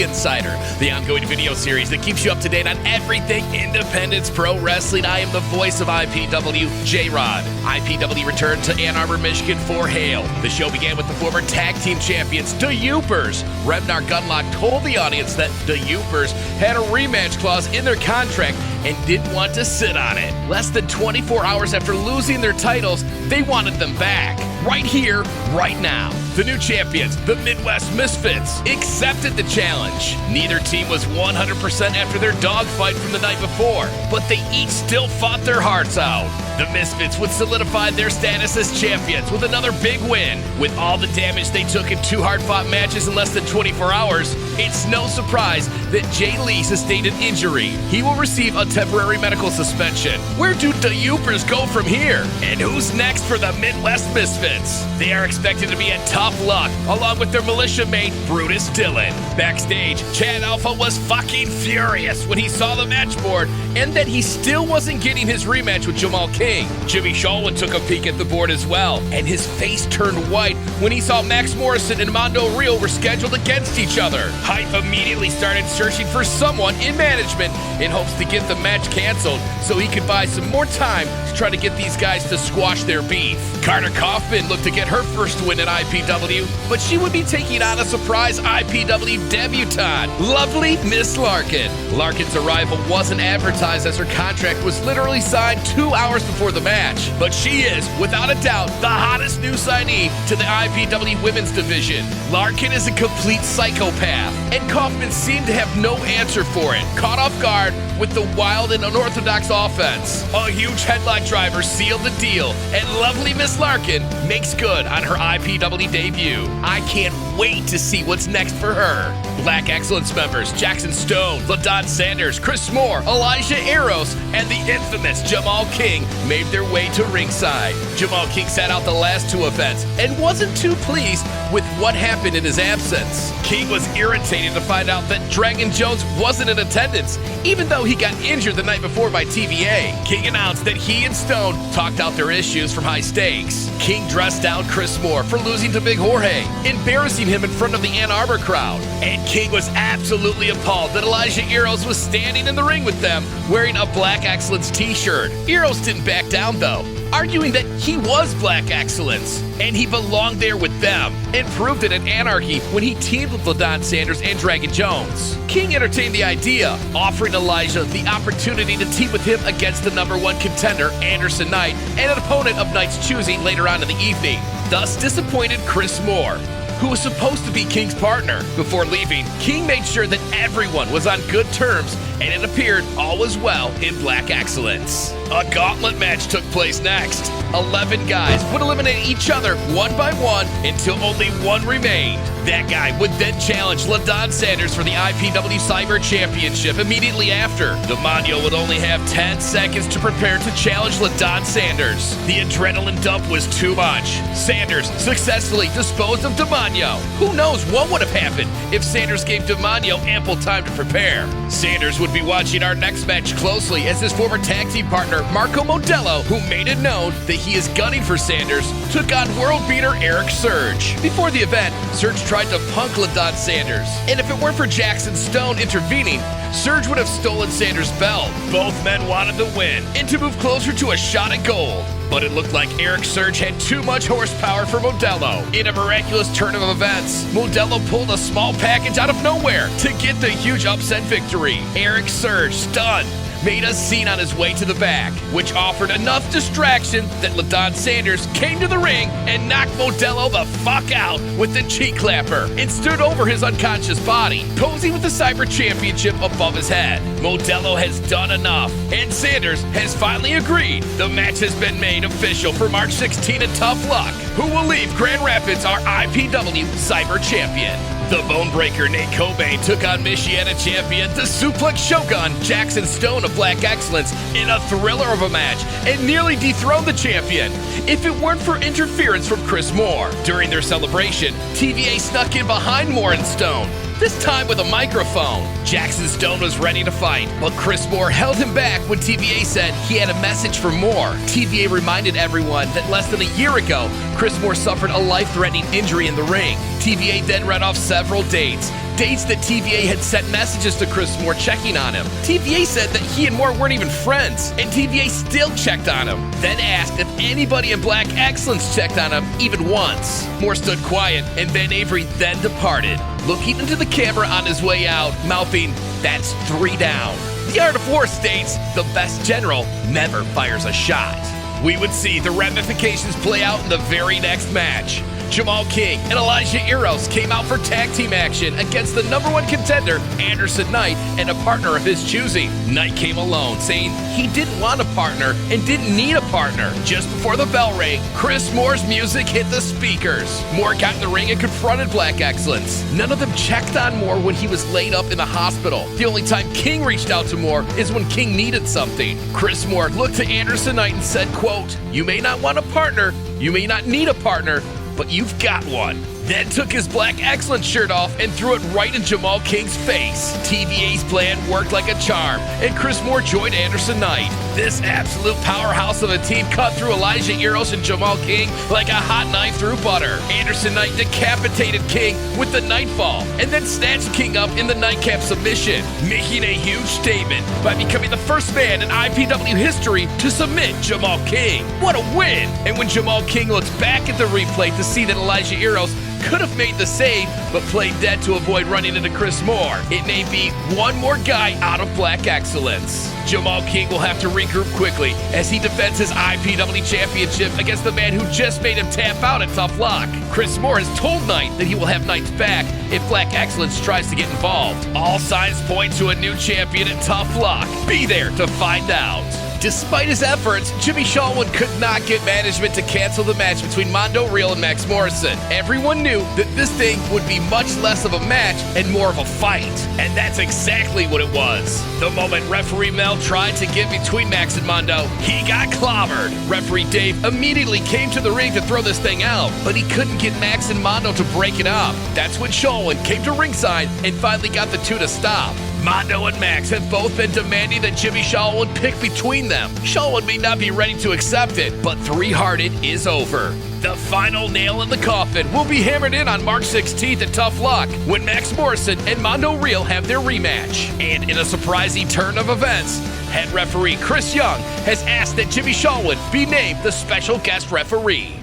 The Insider, the ongoing video series that keeps you up to date on everything Independence Pro Wrestling. I am the voice of IPW, J-Rod. IPW returned to Ann Arbor, Michigan for Hale. The show began with the former tag team champions, the Youpers. Revnar Gunlock told the audience that the Youpers had a rematch clause in their contract and didn't want to sit on it. Less than 24 hours after losing their titles, they wanted them back. Right here, right now. The new champions, the Midwest Misfits, accepted the challenge. Neither team was 100% after their dogfight from the night before, but they each still fought their hearts out. The Misfits would solidify their status as champions with another big win. With all the damage they took in two hard-fought matches in less than 24 hours, it's no surprise that Jay Lee sustained an injury. He will receive a temporary medical suspension. Where do the Youpers go from here? And who's next for the Midwest Misfits? They are expected to be at Tough Luck, along with their militia mate, Brutus Dillon. Backstage, Chad Alpha was fucking furious when he saw the match board and that he still wasn't getting his rematch with Jumal Kyng. Jimmy Shalwin took a peek at the board as well, and his face turned white when he saw Max Morrison and Mondo were scheduled against each other. Hype immediately started searching for someone in management in hopes to get the match canceled so he could buy some more time to try to get these guys to squash their beef. Carter Kaufman looked to get her first win at IPW, but she would be taking on a surprise IPW debutante, lovely Miss Larkin. Larkin's arrival wasn't advertised as her contract was literally signed 2 hours before the match, but she is, without a doubt, the hottest new signee to the IPW women's division. Larkin is a complete psychopath, and Kaufman seemed to have no answer for it, caught off guard with the wild and unorthodox offense. A huge headlock driver sealed the deal, and lovely Miss Larkin makes good on her IPW debut. I can't wait to see what's next for her. Black Excellence members Jackson Stone, LaDon Sanders, Chris Moore, Elijah Eros, and the infamous Jumal Kyng made their way to ringside. Jumal Kyng sat out the last two events and wasn't too pleased with what happened in his absence. Kyng was irritated to find out that Dragon Jones wasn't in attendance, even though he got injured the night before by TVA. Kyng announced that he and Stone talked out their issues from high stakes. Kyng dressed down Chris Moore for losing to Big Jorge, embarrassing him in front of the Ann Arbor crowd. And Kyng was absolutely appalled that Elijah Eros was standing in the ring with them wearing a Black Excellence t-shirt. Eros didn't back down though, arguing that he was Black Excellence and he belonged there with them, and proved it at Anarchy when he teamed with LaDon Sanders and Dragon Jones. Kyng entertained the idea, offering Elijah the opportunity to team with him against the #1 contender, Anderson Knight, and an opponent of Knight's choosing later on in the evening. Thus disappointed Chris Moore, who was supposed to be Kyng's partner. Before leaving, Kyng made sure that everyone was on good terms, and it appeared all was well in Black Excellence. A gauntlet match took place next. 11 guys would eliminate each other one by one until only one remained. That guy would then challenge LaDon Sanders for the IPW Cyber Championship immediately after. The Mondo would only have 10 seconds to prepare to challenge LaDon Sanders. The adrenaline dump was too much. Sanders successfully disposed of DeMano. Who knows what would have happened if Sanders gave DeMano ample time to prepare. Sanders would be watching our next match closely as his former tag team partner, Marco Modello, who made it known that he is gunning for Sanders, took on world beater Eric Surge. Before the event, Surge tried to punk LaDon Sanders, and if it weren't for Jackson Stone intervening, Surge would have stolen Sanders' belt. Both men wanted the win and to move closer to a shot at gold, but it looked like Eric Surge had too much horsepower for Modello. In a miraculous turn of events, Modello pulled a small package out of nowhere to get the huge upset victory. Eric Surge, stunned, made a scene on his way to the back, which offered enough distraction that LaDon Sanders came to the ring and knocked Modello the fuck out with the cheek clapper and stood over his unconscious body, posing with the Cyber Championship above his head. Modello has done enough, and Sanders has finally agreed. The match has been made official for March 16 at Tough Luck, who will leave Grand Rapids our IPW Cyber Champion. The Bonebreaker Nate Cobain took on Michiana champion, the Suplex Shogun, Jackson Stone of Black Excellence, in a thriller of a match and nearly dethroned the champion if it weren't for interference from Chris Moore. During their celebration, TVA snuck in behind Moore and Stone, this time with a microphone. Jackson Stone was ready to fight, but Chris Moore held him back when TVA said he had a message for Moore. TVA reminded everyone that less than a year ago, Chris Moore suffered a life-threatening injury in the ring. TVA then read off several dates states that TVA had sent messages to Chris Moore checking on him. TVA said that he and Moore weren't even friends, and TVA still checked on him, then asked if anybody in Black Excellence checked on him even once. Moore stood quiet, and Ben Avery then departed, looking into the camera on his way out, mouthing, "That's 3 down." The Art of War states, the best general never fires a shot. We would see the ramifications play out in the very next match. Jumal Kyng and Elijah Eros came out for tag team action against the #1 contender, Anderson Knight, and a partner of his choosing. Knight came alone, saying he didn't want a partner and didn't need a partner. Just before the bell rang, Chris Moore's music hit the speakers. Moore got in the ring and confronted Black Excellence. None of them checked on Moore when he was laid up in the hospital. The only time Kyng reached out to Moore is when Kyng needed something. Chris Moore looked to Anderson Knight and said, quote, "You may not want a partner, you may not need a partner, but you've got one." Then took his Black Excellence shirt off and threw it right in Jumal Kyng's face. TVA's plan worked like a charm, and Chris Moore joined Anderson Knight. This absolute powerhouse of a team cut through Elijah Eros and Jumal Kyng like a hot knife through butter. Anderson Knight decapitated Kyng with the Nightfall, and then snatched Kyng up in the Nightcap submission, making a huge statement by becoming the first man in IPW history to submit Jumal Kyng. What a win! And when Jumal Kyng looks back at the replay to see that Elijah Eros could have made the save, but played dead to avoid running into Chris Moore, it may be one more guy out of Black Excellence. Jumal Kyng will have to regroup quickly as he defends his IPW Championship against the man who just made him tap out at Tough Luck. Chris Moore has told Knight that he will have Knight's back if Black Excellence tries to get involved. All signs point to a new champion at Tough Luck. Be there to find out. Despite his efforts, Jimmy Shalwin could not get management to cancel the match between Mondo and Max Morrison. Everyone knew that this thing would be much less of a match and more of a fight. And that's exactly what it was. The moment referee Mel tried to get between Max and Mondo, he got clobbered. Referee Dave immediately came to the ring to throw this thing out, but he couldn't get Max and Mondo to break it up. That's when Shalwin came to ringside and finally got the two to stop. Mondo and Max have both been demanding that Jimmy Shalwin pick between them. Shalwin may not be ready to accept it, but 3-hearted is over. The final nail in the coffin will be hammered in on March 16th at Tough Luck when Max Morrison and Mondo have their rematch. And in a surprising turn of events, head referee Chris Young has asked that Jimmy Shalwin be named the special guest referee.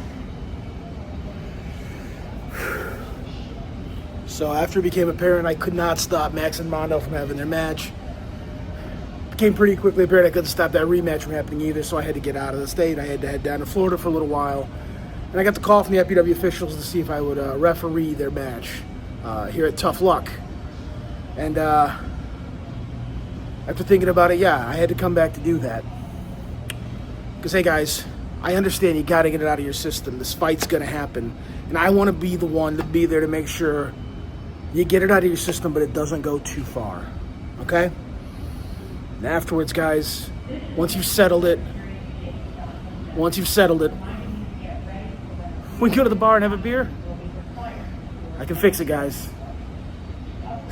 So after it became apparent I could not stop Max and Mondo from having their match, it became pretty quickly apparent I couldn't stop that rematch from happening either, so I had to get out of the state. I had to head down to Florida for a little while. And I got the call from the IPW officials to see if I would referee their match here at Tough Luck. And after thinking about it, yeah, I had to come back to do that. Because, hey guys, I understand you got to get it out of your system. This fight's going to happen. And I want to be the one to be there to make sure you get it out of your system, but it doesn't go too far, okay? And afterwards, guys, once you've settled it, we can go to the bar and have a beer. I can fix it, guys.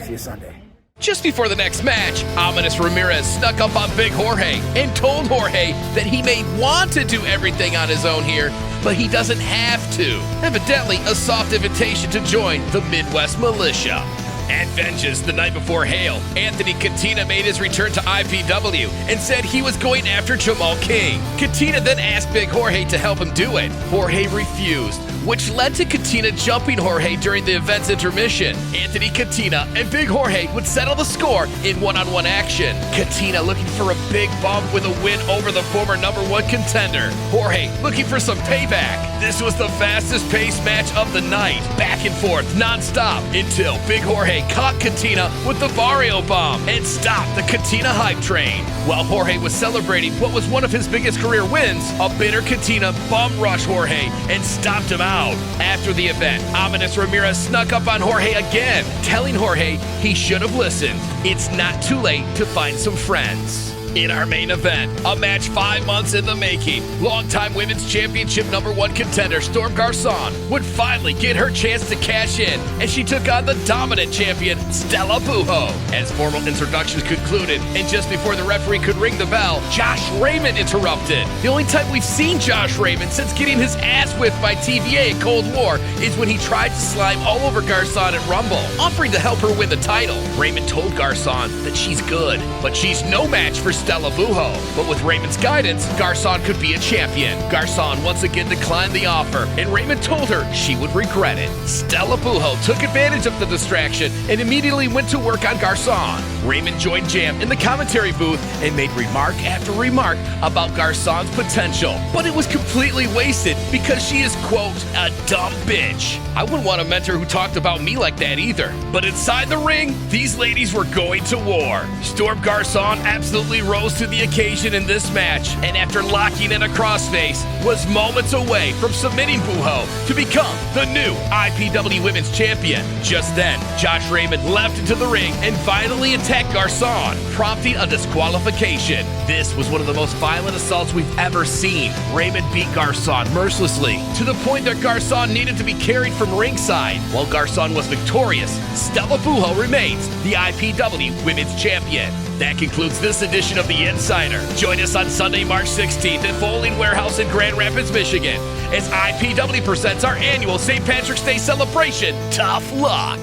See you Sunday. Just before the next match, Ominous Ramirez snuck up on Big Jorge and told Jorge that he may want to do everything on his own here, but he doesn't have to. Evidently, a soft invitation to join the Midwest Militia. At Vengeance the night before Hale, Anthony Katina made his return to IPW and said he was going after Jumal Kyng. Katina then asked Big Jorge to help him do it. Jorge refused, which led to Katina jumping Jorge during the event's intermission. Anthony Katina and Big Jorge would settle the score in one-on-one action. Katina looking for a big bump with a win over the former #1 contender. Jorge looking for some payback. This was the fastest paced match of the night, back and forth non-stop until Big Jorge caught Katina with the Barrio Bomb and stopped the Katina hype train. While Jorge was celebrating what was one of his biggest career wins, a bitter Katina bum rushed Jorge and stopped him out. After the event, Ominous Ramirez snuck up on Jorge again, telling Jorge he should have listened. It's not too late to find some friends. In our main event, a match 5 months in the making, longtime Women's Championship #1 contender Storm Garçon would finally get her chance to cash in as she took on the dominant champion Stella Buho. As formal introductions concluded, and just before the referee could ring the bell, Josh Raymond interrupted. The only time we've seen Josh Raymond since getting his ass whipped by TVA at Cold War is when he tried to slime all over Garçon at Rumble, offering to help her win the title. Raymond told Garçon that she's good, but she's no match for Stella Buho. But with Raymond's guidance, Garçon could be a champion. Garçon once again declined the offer, and Raymond told her she would regret it. Stella Buho took advantage of the distraction and immediately went to work on Garçon. Raymond joined Jam in the commentary booth and made remark after remark about Garçon's potential, but it was completely wasted because she is, quote, a dumb bitch. I wouldn't want a mentor who talked about me like that either. But inside the ring, these ladies were going to war. Storm Garçon absolutely rose to the occasion in this match, and after locking in a crossface, was moments away from submitting Buho to become the new IPW Women's Champion. Just then, Josh Raymond leapt into the ring and violently attacked Garçon, prompting a disqualification. This was one of the most violent assaults we've ever seen. Raymond beat Garçon mercilessly to the point that Garçon needed to be carried from ringside. While Garçon was victorious, Stella Buho remains the IPW Women's Champion. That concludes this edition of The Insider. Join us on Sunday, March 16th at Bowling Warehouse in Grand Rapids, Michigan, as IPW presents our annual St. Patrick's Day celebration, Tough Luck.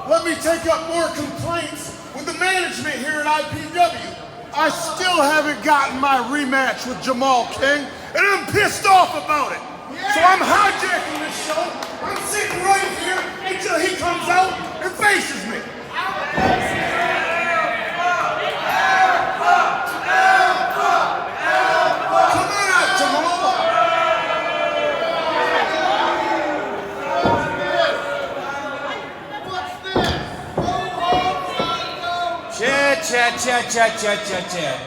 Let me take up more complaints with the management here at IPW. I still haven't gotten my rematch with Jumal Kyng, and I'm pissed off about it. So I'm hijacking this show. I'm sitting right here until he comes out and faces me. Come on out, Jumal. Chat.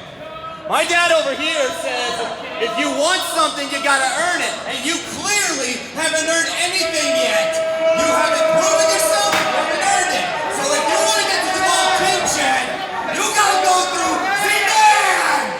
My dad over here says if you want something, you gotta earn it. And you clearly haven't earned anything yet. You haven't proven yourself, you haven't earned it. So if you want to get to Jumal Kyng, Chad, you gotta go through Zidane!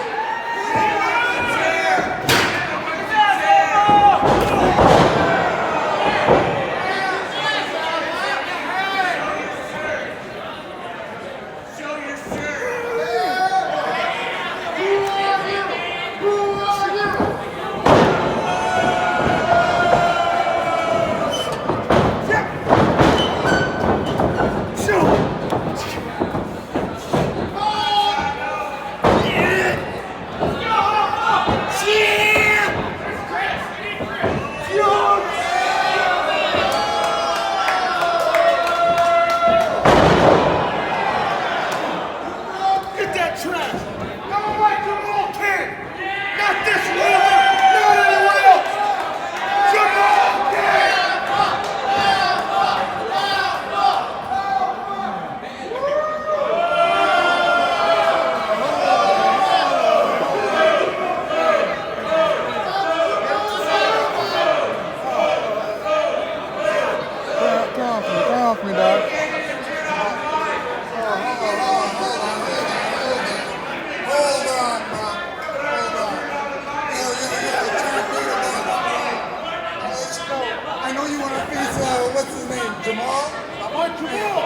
Jumal? I want Jumal!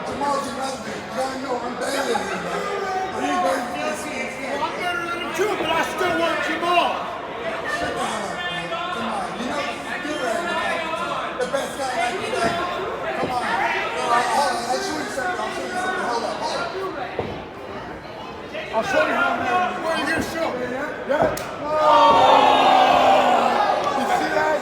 Jumal's another dude. You gotta know I'm better than him, man. I'm better than him too, but I still want Jumal! Shut the hell up, man. Come on. You know you're right. The best guy like you there. Come on. Hold on. I'll show you something. Hold up. I'll show you how I'm better. Where are you gonna show? Yeah? You see that?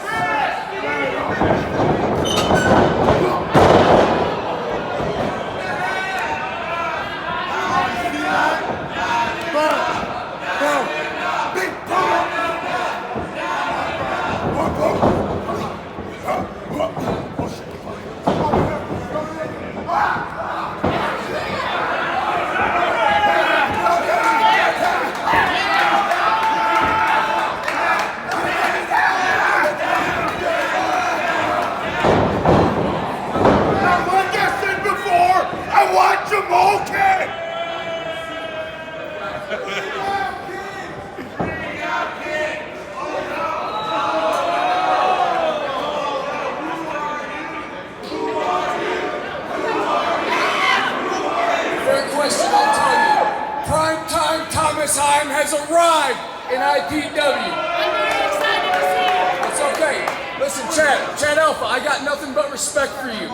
time has arrived in IPW. I'm very excited to see you. It's okay. Listen, Chad Alpha, I got nothing but respect for you.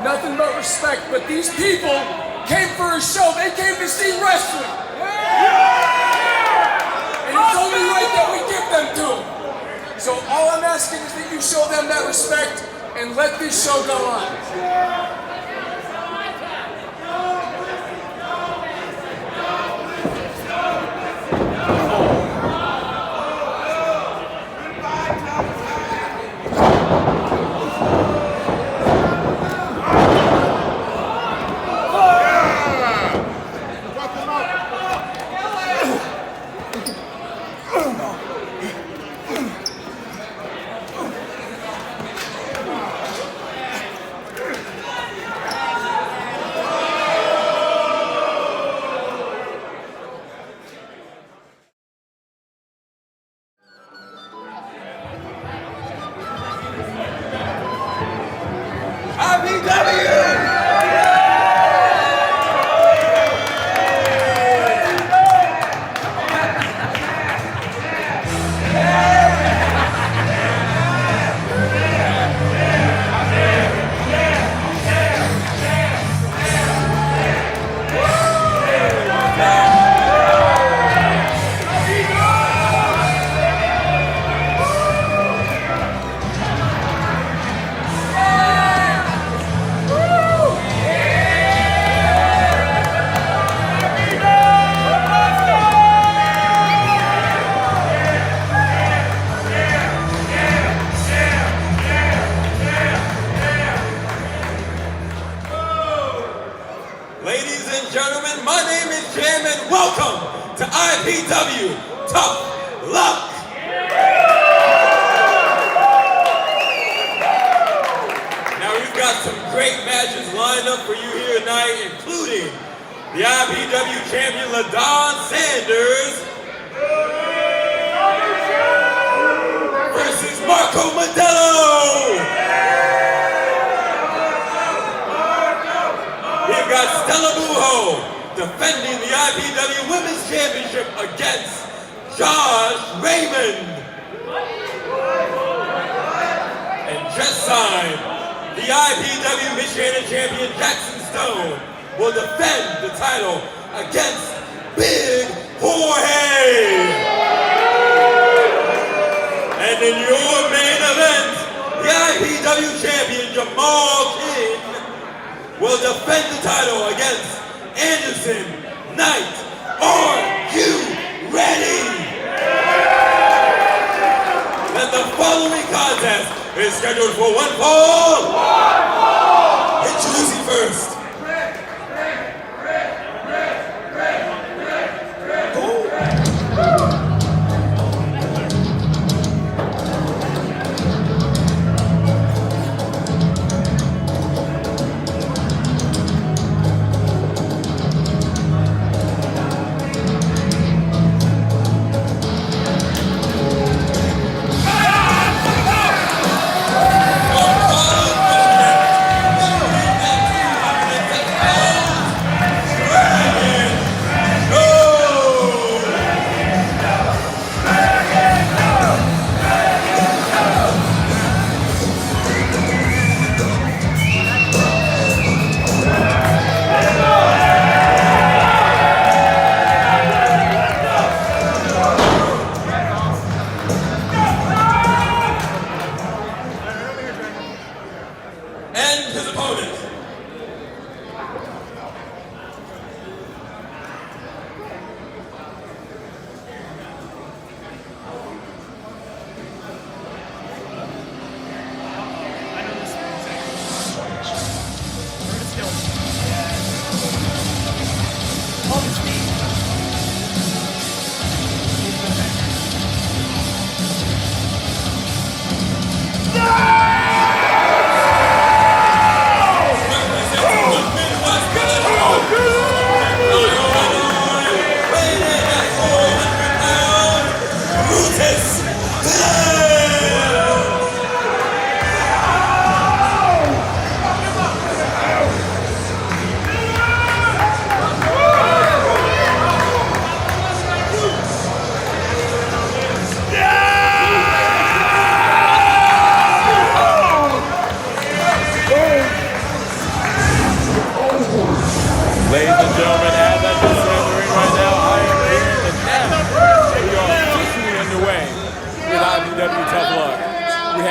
Nothing but respect, but these people came for a show. They came to see wrestling. And it's only right that we give them to them. So all I'm asking is that you show them that respect and let this show go on. Ladies and gentlemen, my name is Jim and welcome to IPW Tough Luck. Now we've got some great matches lined up for you here tonight, including the IPW champion LaDon Sanders versus Modello. We've got Stella Buho defending the IPW Women's Championship against Josh Raymond. And just signed, the IPW Michiana Champion Jackson Stone will defend the title against Big Jorge. And in your main event, the IPW Champion Jumal Kyng will defend the title against Anderson Knight. Are you ready? And the following contest is scheduled for one fall. Introducing first.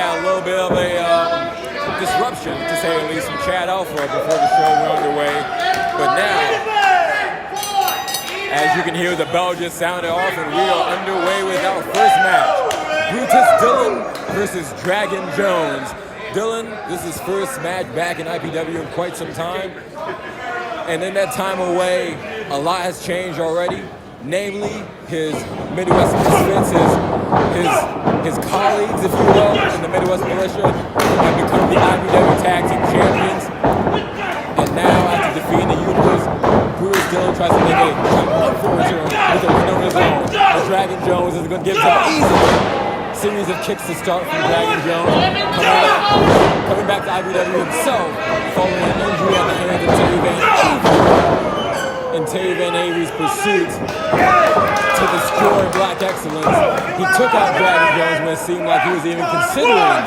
had a little bit of a disruption, to say the least, from Chad Alpha before the show went underway. But now, as you can hear, the bell just sounded off, and we are underway with our first match. Brutus Dillon versus Dragon Jones. Dillon, this is his first match back in IPW in quite some time. And in that time away, a lot has changed already. Namely, his Midwest misfits, his colleagues, if you will, in the Midwest militia have become the IPW Tag Team Champions. And now, after defeating the Universe, Brutus Dillon tries to make a unfortunate with a win on his own. But Dragon Jones is going to give him an easy series of kicks to start from Dragon Jones. Coming back to IPW himself, following an injury at the hands of Terry Van Avery. In Terry Van Avery's pursuit to destroy Black Excellence, he took out Dragon Jones when it seemed like he was even considering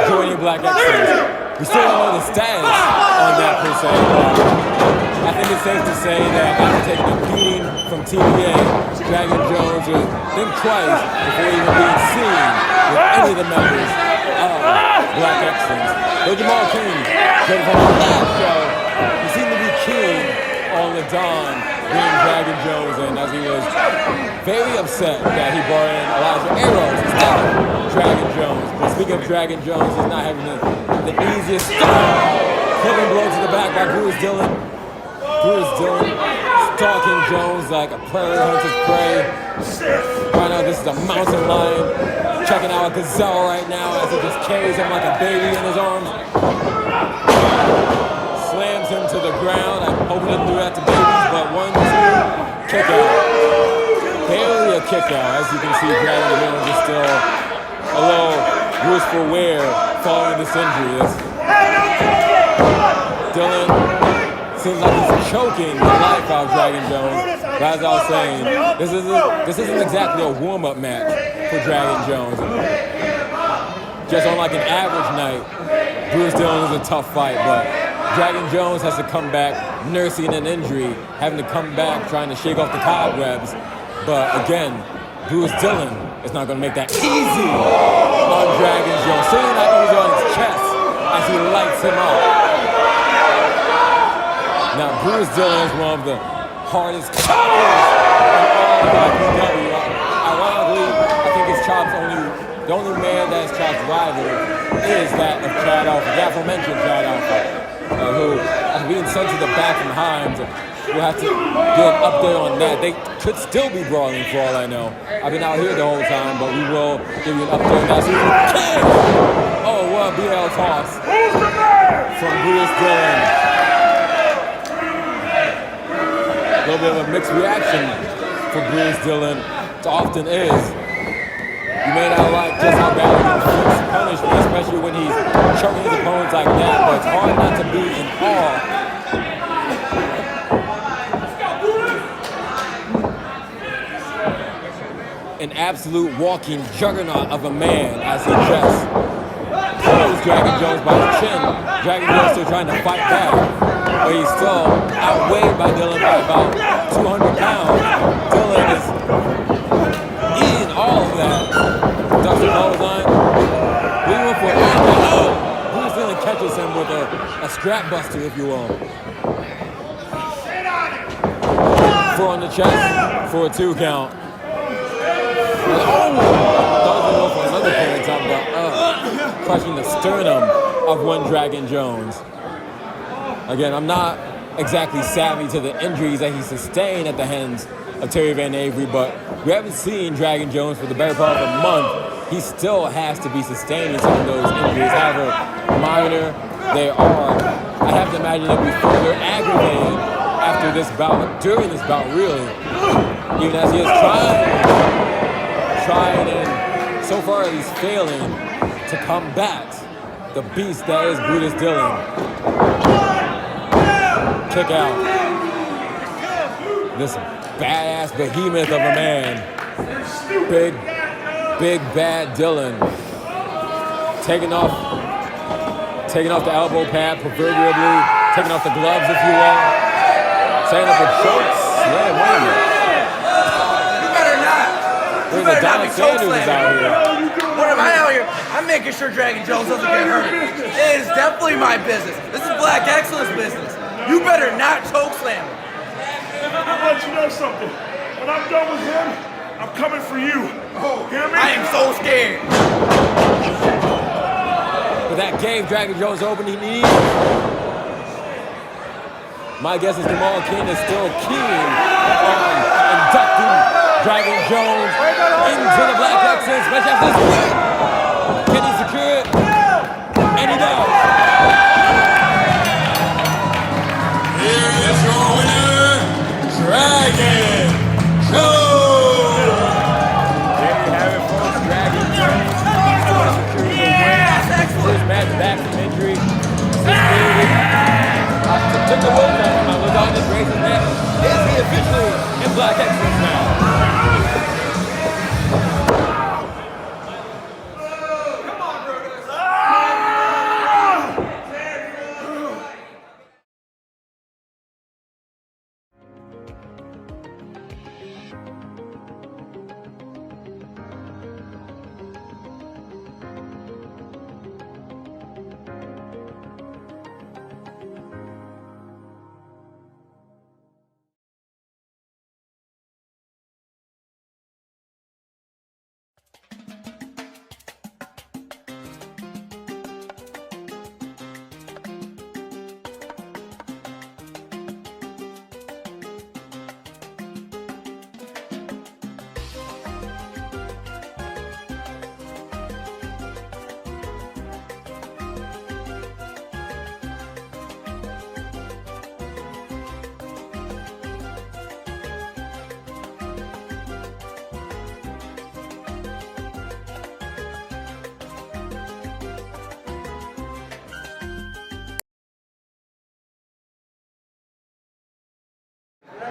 joining Black Excellence. We still don't know the status on that per se, but I think it's safe to say that after taking a beating from TVA, Dragon Jones will think twice before even being seen with any of the members of Black Excellence. But Jumal Kyng, from our last show, he seemed to be keen on LaDon being Dragon Jones, and as he was very upset that he brought in Elijah Arrows instead of Dragon Jones. But speaking of Dragon Jones, he's not having the easiest start. Flipping blow to the back by Brutus Dillon. Brutus Dillon stalking Jones like a prairie hunter's prey. Right now, this is a mountain lion checking out a gazelle right now as he just carries him like a baby in his arms. Slams him to the ground. I hope he didn't do that to babies, but 1, 2, kick out. Barely a kick out. As you can see, Dragon Jones is still a little worse for wear following this injury. Dylan seems like he's choking the life out of Dragon Jones. But as I was saying, this isn't exactly a warm-up match for Dragon Jones. Just on like an average night, Brutus Dillon is a tough fight, but Dragon Jones has to come back nursing an injury, having to come back trying to shake off the cobwebs. But again, Brutus Dillon is not going to make that easy on Dragon Jones. Seeing that easy on his chest as he lights him up. Now, Brutus Dillon is one of the hardest choppers in all of IPW. Ironically, I think his chops the only man that his chops rival is that of Chad Alpha, the aforementioned Chad Alpha. Who, after being sent to the back from Himes, we'll have to get an update on that. They could still be brawling for all I know. I've been out here the whole time, but we will give you an update on that. So oh, what a BL toss from Brutus Dillon. A little bit of a mixed reaction for Brutus Dillon. It often is. You may not like just how bad he inflicts punishment, especially when he's choking his opponents like that, but it's hard not to be in awe. An absolute walking juggernaut of a man as he just throws Dragon Jones by the chin. Dragon Jones still trying to fight back, but he's still outweighed by Dillon by about 200 pounds. Dillon is eating all of that. Dustin Clothesline, leaving for it. Brutus Dillon catches him with a strap buster, if you will. 4 on the chest for a 2 count. Those for another player talking about crushing the sternum of one Dragon Jones. Again, I'm not exactly savvy to the injuries that he sustained at the hands of Terry Van Avery, but we haven't seen Dragon Jones for the better part of a month. He still has to be sustaining some of those injuries, however minor they are. I have to imagine they'll be further aggravated after this bout, during this bout really, even as he is trying and so far he's failing to combat the beast that is Brutus Dillon. Kick out. This badass behemoth of a man. Big bad Dillon. Taking off the elbow pad proverbially, taking off the gloves if you will. Setting up a choke slam. Wait a minute. There's LaDon Sanders is out here. When I'm out here, I'm making sure Dragon Jones doesn't get hurt. It is definitely my business. This is Black Excellence business. You better not choke slam him. I'll let you know something. When I'm done with him, I'm coming for you. Oh, hear me? I am so scared. But that gave Dragon Jones opening knee. My guess is Jumal Kyng is still keen on inducting Dragon Jones into the Black Excellence special after this win. Can he secure it? And he does. Here is your winner, Dragon Jones. There you have it, folks. Dragon Jones secures the win. First match back from injury. Took the win from LaDon Sanders net. Is he officially in Black Excellence now?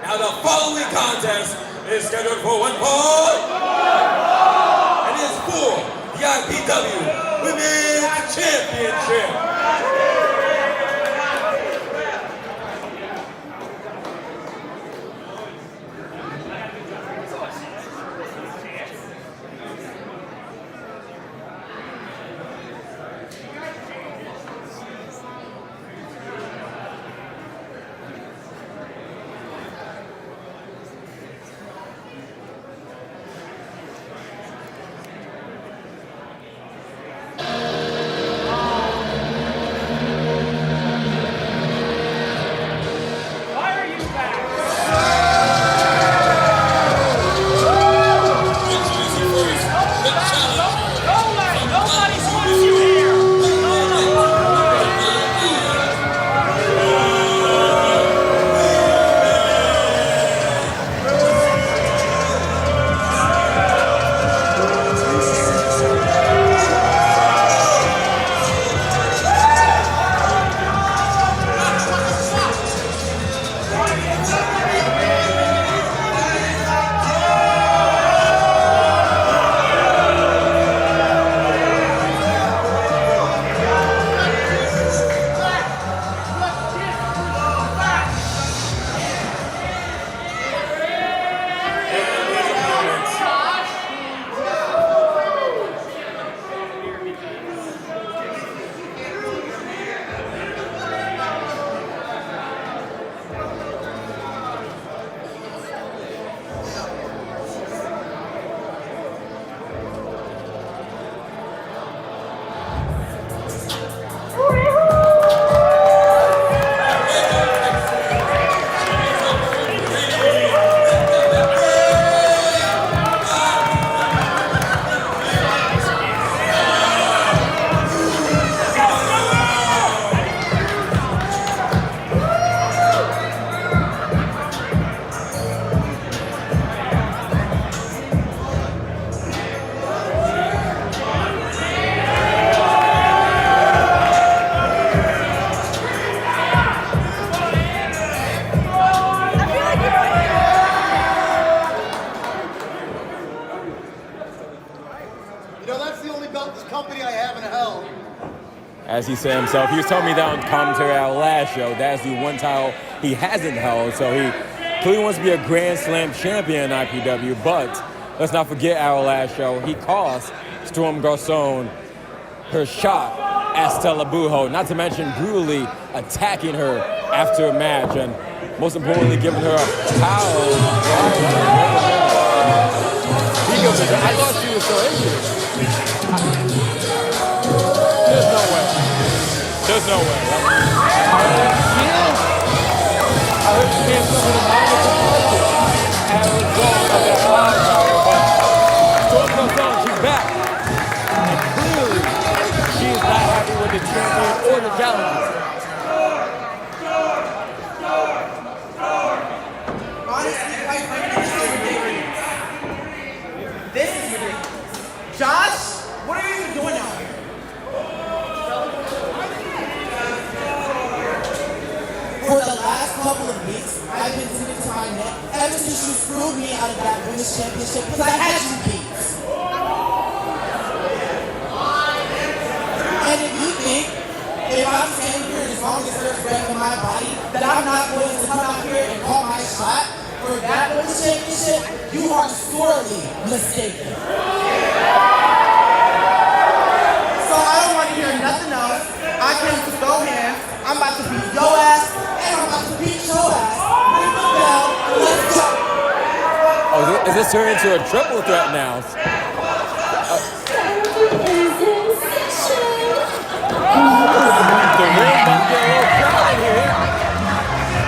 Now the following contest is scheduled for one fall. And it is for the IPW Women's Championship. As he said himself, he was telling me that on commentary at our last show, that's the one title he hasn't held. So he clearly wants to be a Grand Slam champion in IPW, but let's not forget our last show. He cost Storm Garcon her shot at Stella Buho, not to mention brutally attacking her after a match, and most importantly, giving her a power. I thought she was so injured. There's no way. There's no way. I heard she had some of the minor concussion as a result of that live hour, but Storm Garcon, she's back. And clearly, she is not happy with the champion or the challenges. Honestly, quite frankly, this is ridiculous. This is ridiculous. Josh, what are you even doing out here? For the last couple of weeks, I've been sitting to my neck ever since you screwed me out of that women's championship because I had you beat. And if you think, if I'm standing here as long as there's breath in my body, that I'm not going to come out here and call my shot for that women's championship, you are sorely mistaken. So I don't want to hear nothing else. I came to throw hands. I'm about to beat your ass, and I'm about to beat your ass. Ring the bell, let's go. Oh, is this turning into a triple threat now? The ring must get a little crowded here.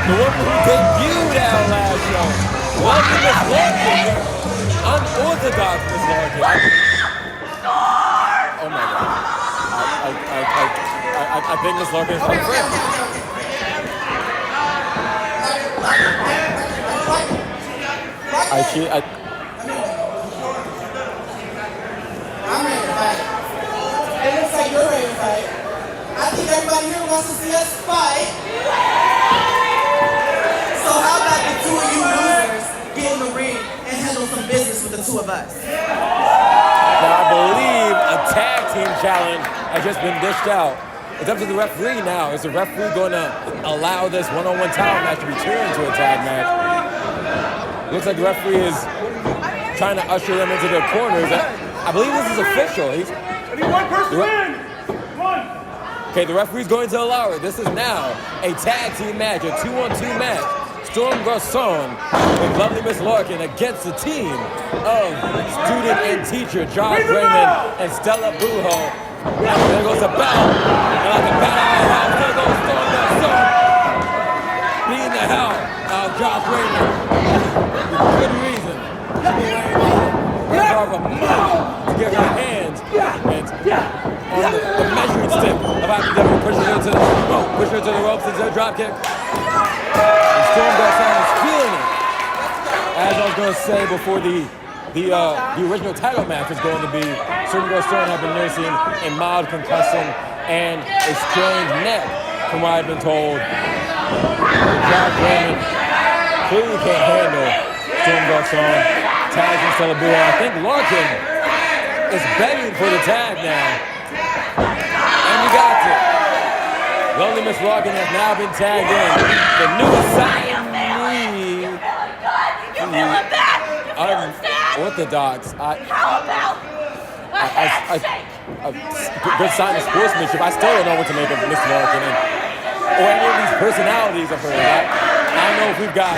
The woman who debuted our last show. Welcome, Miss Larkin. Unorthodox Miss Larkin. Oh my God. I think Miss Larkin is my friend. I'm ready to fight. It looks like you're ready to fight. I think everybody here wants to see us fight. So how about the two of you losers get in the ring and handle some business with the two of us? Now I believe a tag team challenge has just been dished out. It's up to the referee now. Is the referee going to allow this one-on-one title match to be turned into a tag match? Looks like the referee is trying to usher them into their corners. I believe this is official. Okay, the referee's going to allow it. This is now a tag team match, a 2-on-2 match. Storm Garcon with lovely Miss Larkin against the team of student and teacher Josh Raymond and Stella Buho. There goes the bell. And like a bat out of house, there goes Storm Garcon. Beating the hell out of Josh Raymond. With good reason. Carve a move to get her hands and on the measuring stick of IPW, pushing her to the ropes into a drop kick. And Storm Garcon is feeling it. As I was going to say before the original title match is going to be, Storm Garcon have been nursing a mild concussion and a strained neck, from what I've been told. Josh Raymond clearly can't handle Storm Garcon. Tags and Stella Buho. I think Larkin is begging for the tag now. And we got it. Lovely Miss Larkin has now been tagged in. The new signee. Unorthodox. Good sign of sportsmanship. I still don't know what to make of Miss Larkin or any of these personalities of hers. I don't know if we've got.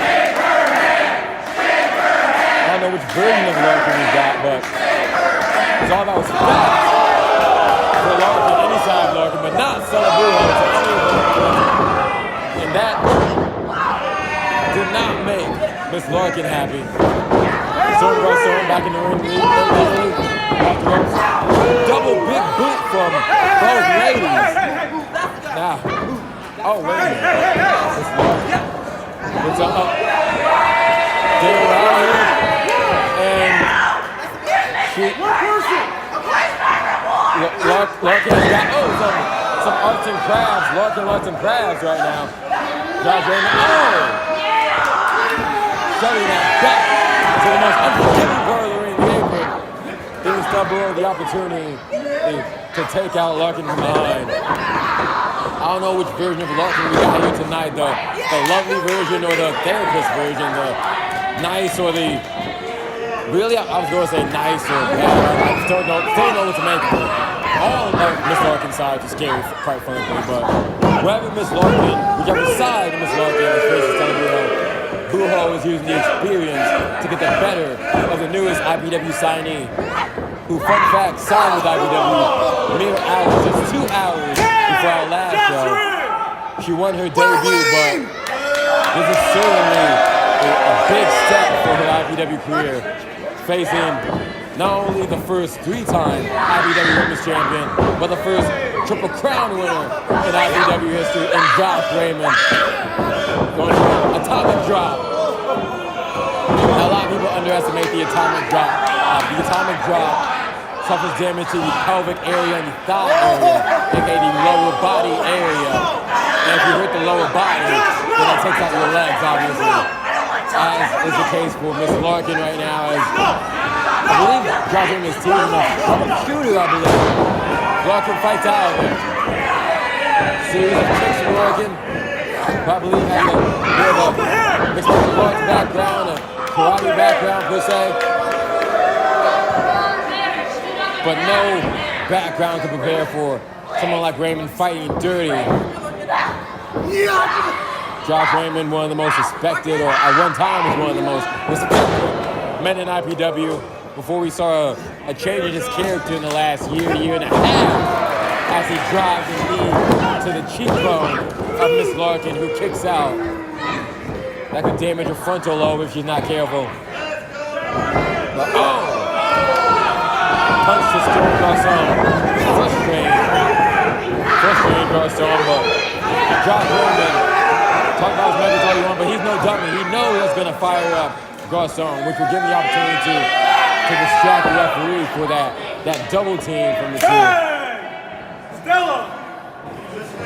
I don't know which version of Larkin we've got, but it's all about respect for Larkin, any side of Larkin, but not Stella Buho to any of them. And that did not make Miss Larkin happy. Storm Garcon back in the ring. Double big boot from both ladies. Now, oh wait a minute. It's up. They're out here. And Larkin has got some arts and crafts. Larkin arts and crafts right now. Josh Raymond, shutting that back to the most unforgiving part of the ring, the apron. Giving Stella Buho the opportunity to take out Larkin from behind. I don't know which version of Larkin we got here tonight, though. The lovely version or the therapist version, the nice or the Really, I was going to say nice or bad. I just don't know what to make of it. All of Miss Larkin's sides are scary, quite frankly, but whichever side of Miss Larkin is facing Telebuho, Buho is using the experience to get the better of the newest IPW signee, who, fun fact, signed with IPW mere hours, just 2 hours before our last show. She won her debut, but this is certainly a big step for her IPW career, facing not only the first 3-time IPW Women's Champion, but the first Triple Crown winner in IPW history, and Josh Raymond going for an atomic drop. Now, a lot of people underestimate the atomic drop. The atomic drop suffers damage to the pelvic area and the thigh area, aka the lower body area. And if you hurt the lower body, then it takes out your legs, obviously. As is the case for Miss Larkin right now, as I believe Josh Raymond is teaming a shooter, I believe. Larkin fights out of it. Series of tricks for Larkin. I believe has a bit of a mixed martial arts background, a karate background per se. But no background to prepare for someone like Raymond fighting dirty. Josh Raymond, one of the most respected, or at one time was one of the most respected men in IPW, before we saw a change in his character in the last year and a half, as he drives his knee to the cheekbone of Miss Larkin, who kicks out. That could damage her frontal lobe if she's not careful. But, punch to Storm Garcon. Frustrating Garcon, but Josh Raymond, talk about his methods all you want, but he's no dummy. He knows that's going to fire up Garcon, which will give him the opportunity to distract the referee for that double team from the two. Stella!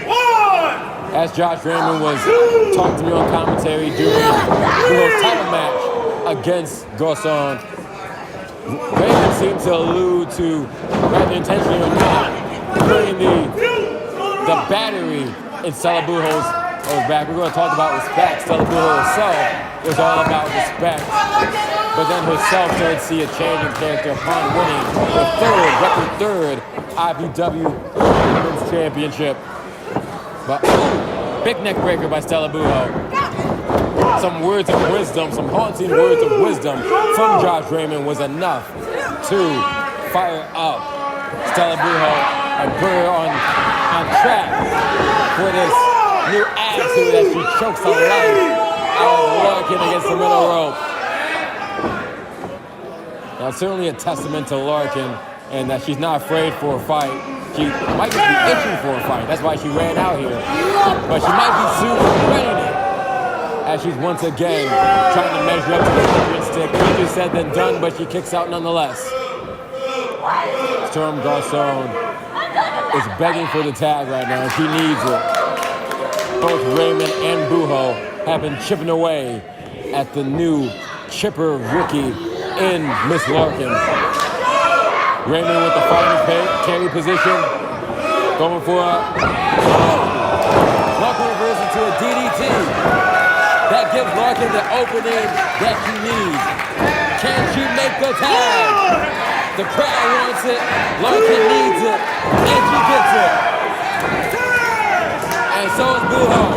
1! As Josh Raymond was talking to me on commentary during the title match against Garcon, Raymond seemed to allude to, rather intentionally or not, putting the battery in Stella Buho's back. We're going to talk about respect. Stella Buho herself was all about respect. But then herself started to see a change in character upon winning the record third IPW Women's Championship. But big neck breaker by Stella Buho. Some words of wisdom, some haunting words of wisdom from Josh Raymond was enough to fire up Stella Buho and put her on track for this new attitude as she chokes the life out of Larkin against the middle rope. Now, certainly a testament to Larkin, and that she's not afraid for a fight. She might just be itching for a fight. That's why she ran out here. But she might be soon regretting it, as she's once again trying to measure up to the champion stick. Easier said than done, but she kicks out nonetheless. Storm Garcon is begging for the tag right now. She needs it. Both Raymond and Buho have been chipping away at the new chipper rookie in Miss Larkin. Raymond with the fighting carry position, going for a Larkin reverse into a DDT. That gives Larkin the opening that she needs. Can she make the tag? The crowd wants it, Larkin needs it, and she gets it. And so is Buho.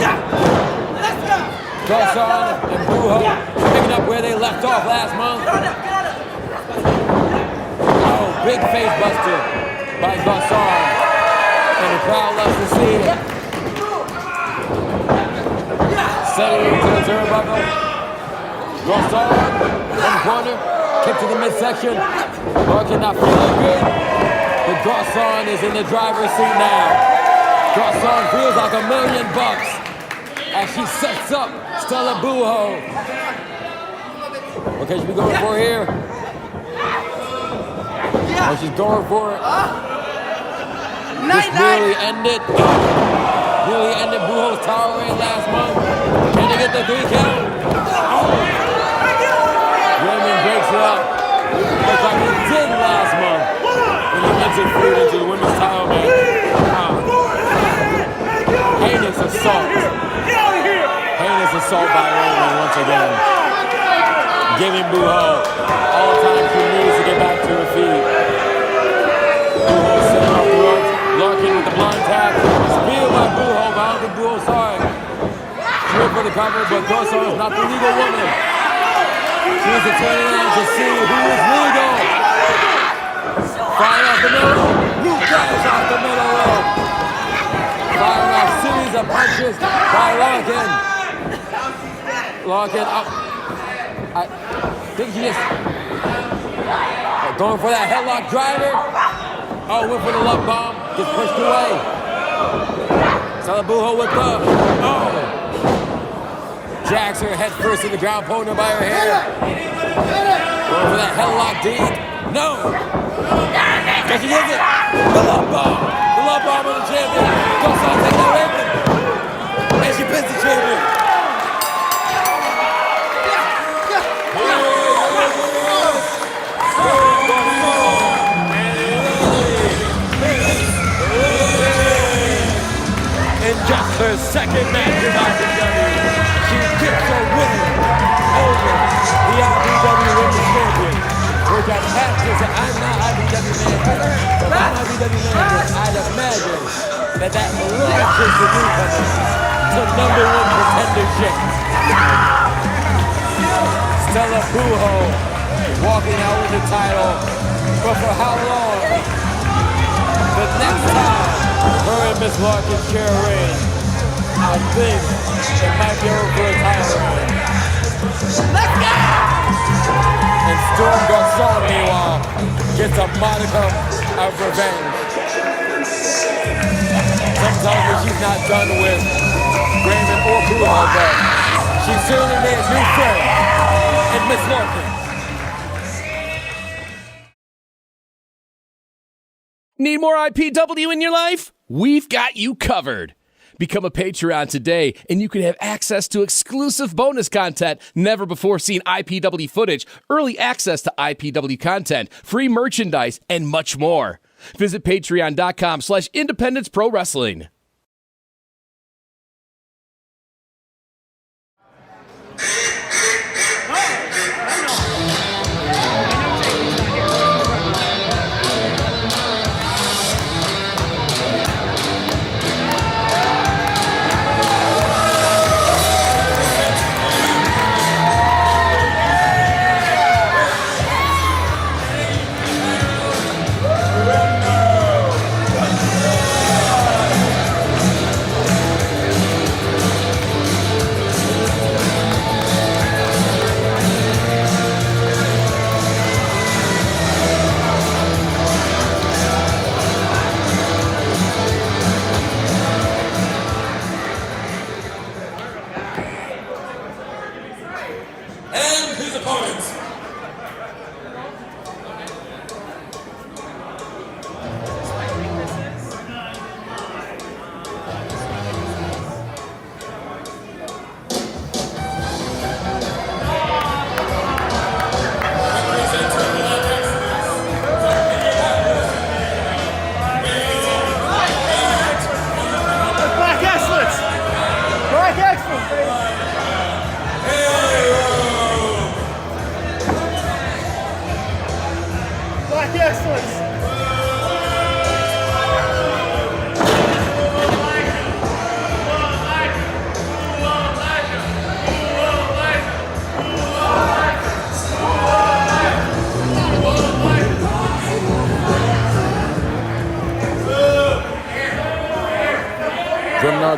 Garcon and Buho picking up where they left off last month. Oh, big face buster by Garcon. And the crowd loves to see it. Setting into the turnbuckle. Garcon in the corner. Kick to the midsection. Larkin not feeling good. But Garcon is in the driver's seat now. Garcon feels like $1 million as she sets up Stella Buho. What can she be going for here? Oh, she's going for it. This nearly ended Buho's tower reign last month. Can they get the 3 count? Raymond breaks it up. Looks like he did last month when he entered food into the women's title match. Heinous assault. Heinous assault by Raymond once again. giving Buho all the time she needs to get back to her feet. Buho setting off the ropes, Larkin with the blind tap. Speed by Buho, but I don't think Buho saw it. She went for the cover, but Doso is not the legal woman. She needs to turn around to see who is legal. Firing off the middle, Luke Dash off the middle rope. Firing off series of punches by Larkin. Larkin up. I think he just going for that headlock driver. Oh, went for the love bomb. Gets pushed away. Salabuho with the jacks her head first to the ground, pulling her by her hair. Going for that headlock deed. No. But she gets it. The love bomb. The love bomb on the champion. Goes on, take that away. And she pins the champion. In just her second match in IPW, she gets a win over the IPW Women's Champion. Which I'd have to say, I'm not IPW manager, but I'm IPW manager, I'd imagine that launches the newcomers to #1 contendership. Stella Buho walking out with the title, but for how long? The next time her and Miss Larkin share a reign, I think it might be over for a title reign. Let's go! And Storm Garcon, meanwhile, gets a modicum of revenge. Sometimes when she's not done with Raymond or Buho, but she certainly made a new friend in Miss Larkin. Need more IPW in your life? We've got you covered. Become a Patreon today, and you can have access to exclusive bonus content, never before seen IPW footage, early access to IPW content, free merchandise, and much more. Visit patreon.com/independencepro-wrestling.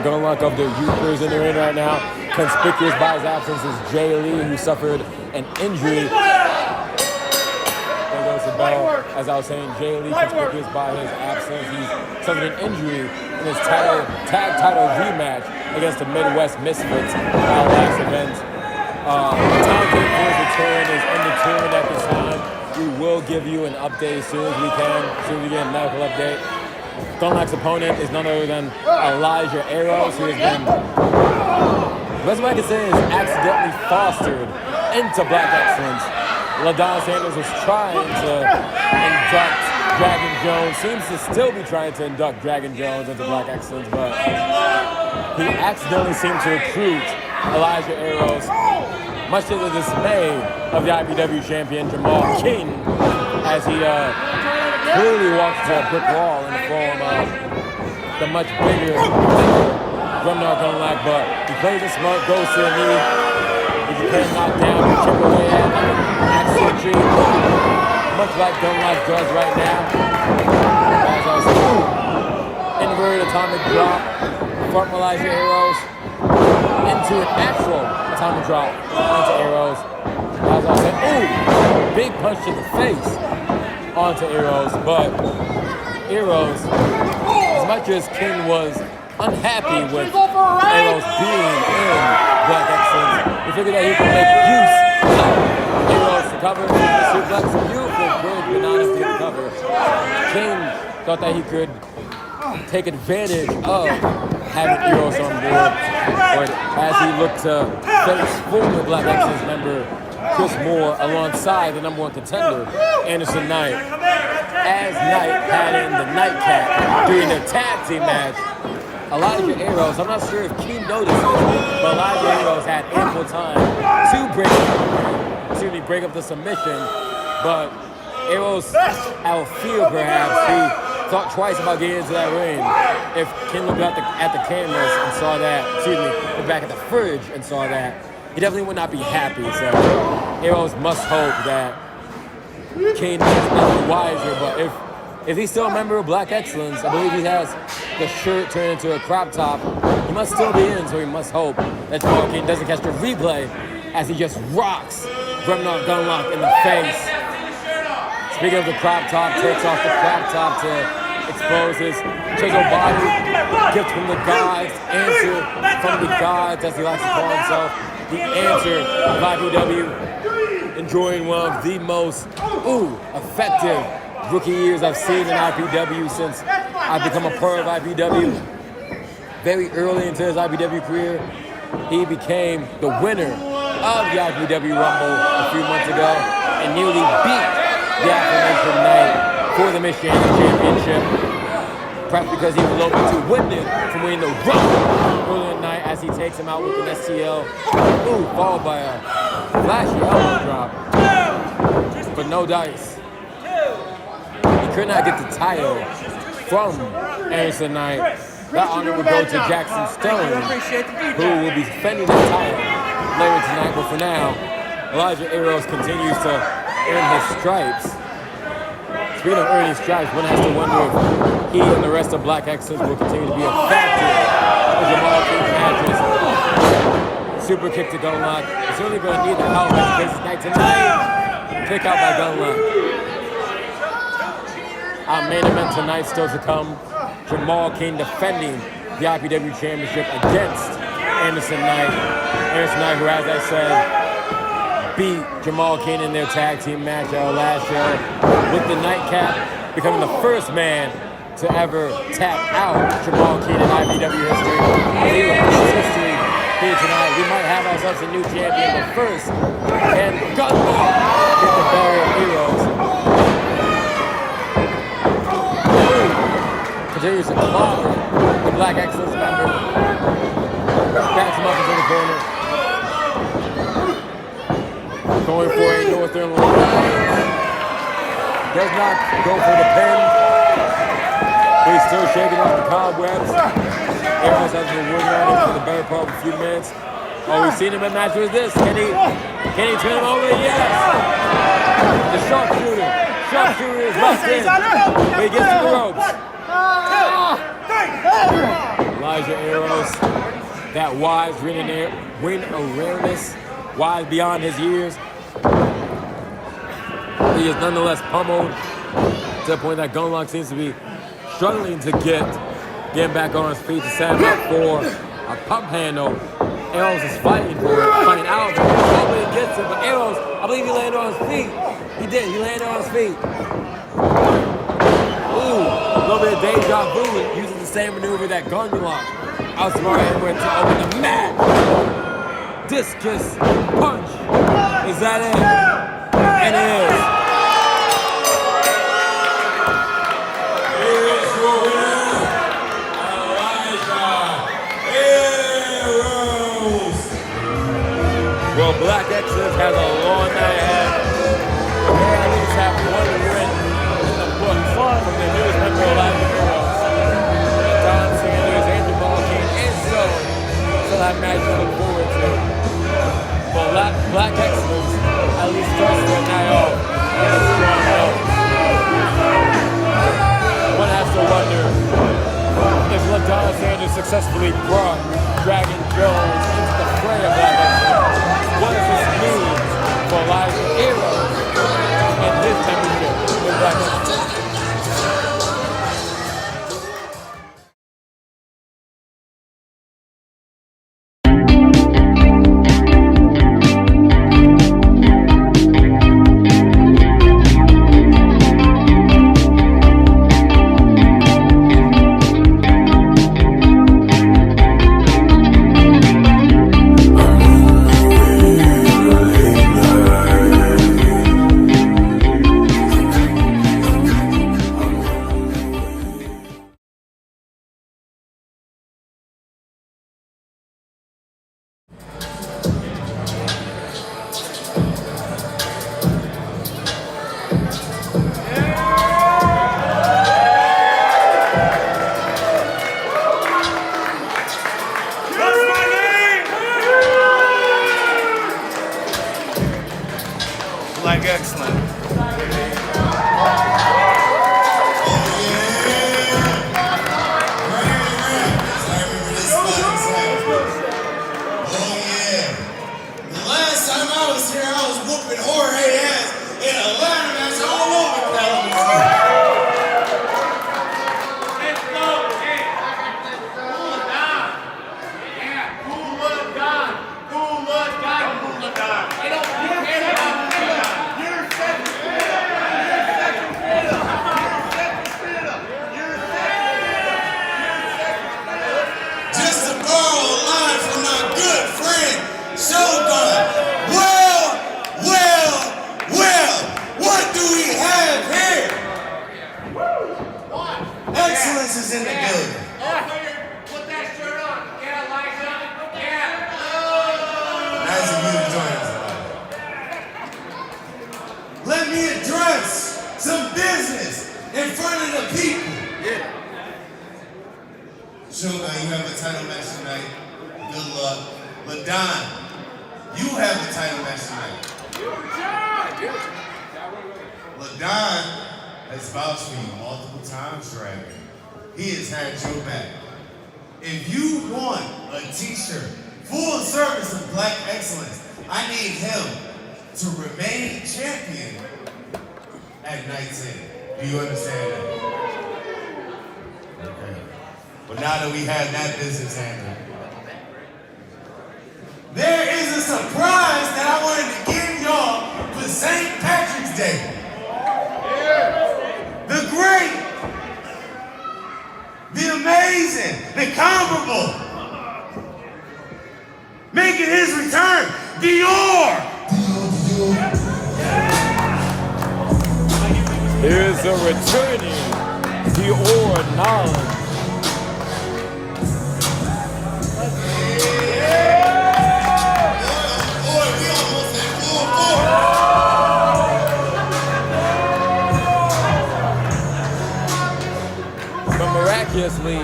Gonna lock up their youthers in the ring right now. Conspicuous by his absence is Jay Lee, who suffered an injury. There goes the bell. As I was saying, Jay Lee, conspicuous by his absence. He's suffered an injury in his tag title rematch against the Midwest Misfits in our last event. Timetable for his return is undetermined at this time. We will give you an update as soon as we can, as soon as we get a medical update. Dunlap's opponent is none other than Elijah Eros, who has been, the best way I can say is accidentally fostered into Black Excellence. LaDon Sanders was trying to induct Dragon Jones, seems to still be trying to induct Dragon Jones into Black Excellence, but he accidentally seemed to recruit Elijah Eros much to the dismay of the IPW champion, Jumal Kyng, as he clearly walks to a brick wall in the form of the much bigger Grumnar Gunlock, but he plays it smart, goes to the knee. He became knocked down, he chip away at Axial Tree, much like Gunlock does right now. As I was inverted atomic drop, front Malaysia arrows, into an actual atomic drop onto arrows. As I said, ooh, big punch to the face onto arrows, but arrows, as much as Kyng was unhappy with arrows being in Black Excellence, he figured that he could make use of arrows to cover the suplex, beautiful bridge bananas to the cover. Kyng thought that he could take advantage of having arrows on board, but as he looked to face former Black Excellence member Chris Moore alongside the #1 contender, Anderson Knight. As Knight had in the nightcap during their tag team match, Elijah Arrows, I'm not sure if Kyng noticed it, but Elijah Arrows had ample time to break up the submission, but Arrows, out of fear perhaps, he thought twice about getting into that ring. If Kyng looked at the cameras and saw that, looked back at the fridge and saw that, he definitely would not be happy. So Arrows must hope that Kyng is not wiser, but if he's still a member of Black Excellence, I believe he has the shirt turned into a crop top. He must still be in, so he must hope that Jumal Kyng doesn't catch the replay as he just rocks Grumnar Gunlock in the face. Speaking of the crop top, takes off the crop top to expose his chisel body. Gift from the gods, answer from the gods, as he likes to call himself. The answer of IPW, enjoying one of the most effective rookie years I've seen in IPW since I've become a part of IPW. Very early into his IPW career, he became the winner of the IPW Rumble a few months ago and nearly beat the aforementioned Knight for the Michiana Championship. Perhaps because he was looking to win it from winning the Rumble earlier in the night as he takes him out with an STL. Followed by a flashy elbow drop. But no dice. He could not get the title from Anderson Knight. That honor would go to Jackson Stone, who will be defending the title later tonight. But for now, Elijah Arrows continues to earn his stripes. Speaking of earning stripes, one has to wonder if he and the rest of Black Excellence will continue to be a factor in Jumal Kyng's matches. Super kick to Gunlock. He's certainly going to need the help as he faces Knight tonight. Kick out by Gunlock. Our main event tonight still to come. Jumal Kyng defending the IPW Championship against Anderson Knight. Anderson Knight, who, as I said, beat Jumal Kyng in their tag team match last year with the nightcap, becoming the first man to ever tap out Jumal Kyng in IPW history. He repeats history here tonight. We might have ourselves a new champion, but first, can Gunlock get the barrier of heroes? Continues to clobber the Black Excellence member. Backs him up into the corner. Going for a Northern line. Does not go for the pin. But he's still shaking off the cobwebs. Arrows has been working on him for the better part of a few minutes. Oh, we've seen him in matches with this. Can he turn him over? Yes! The sharpshooter. Sharpshooter is locked in. But he gets to the ropes. Elijah Arrows, that wise ring awareness, wise beyond his years. He is nonetheless pummeled to the point that Gunlock seems to be struggling to get back on his feet to set him up for a pump handle. Arrows is fighting for it, fighting out of it. Nobody gets it, but Arrows, I believe he landed on his feet. He did, he landed on his feet. A little bit of deja vu, using the same maneuver that Gunlock outsmarted him with to open the mat. Discus punch. Is that it? And it is. Here's your winner, Elijah Arrows. Well, Black Excellence successfully brought Dragon Jones into the fray of Black Excellence. What does this mean for Elijah Hero and his membership with Black Excellence? Black Excellence. Whooping Jorge ass in a ladder match all over television. Let's go. Hey, cool down. Yeah, cool down. Cool down. Cool down. They don't care about cool down. You're second fiddle. You're second fiddle. You're second fiddle. You're second fiddle. Just to borrow a line from my good friend Shogun. What do we have here? Excellence is in the building. Put that shirt on. Yeah, Elijah. Yeah. Nice of you to join us. Let me address some business in front of the people. Yeah. Shogun, you have a title match tonight. Good luck. LaDon, you have a title match tonight. LaDon has vouched for you multiple times, Dragon. He has had your back. If you want a t-shirt, full service of Black Excellence, I need him to remain champion at night 10. Do you understand that? Okay. But now that we have that business handled, there is a surprise that I wanted to give y'all for St. Patrick's Day. The great, the amazing, the comparable, making his return, Dior. Here's a returning Dior knowledge. Miraculously,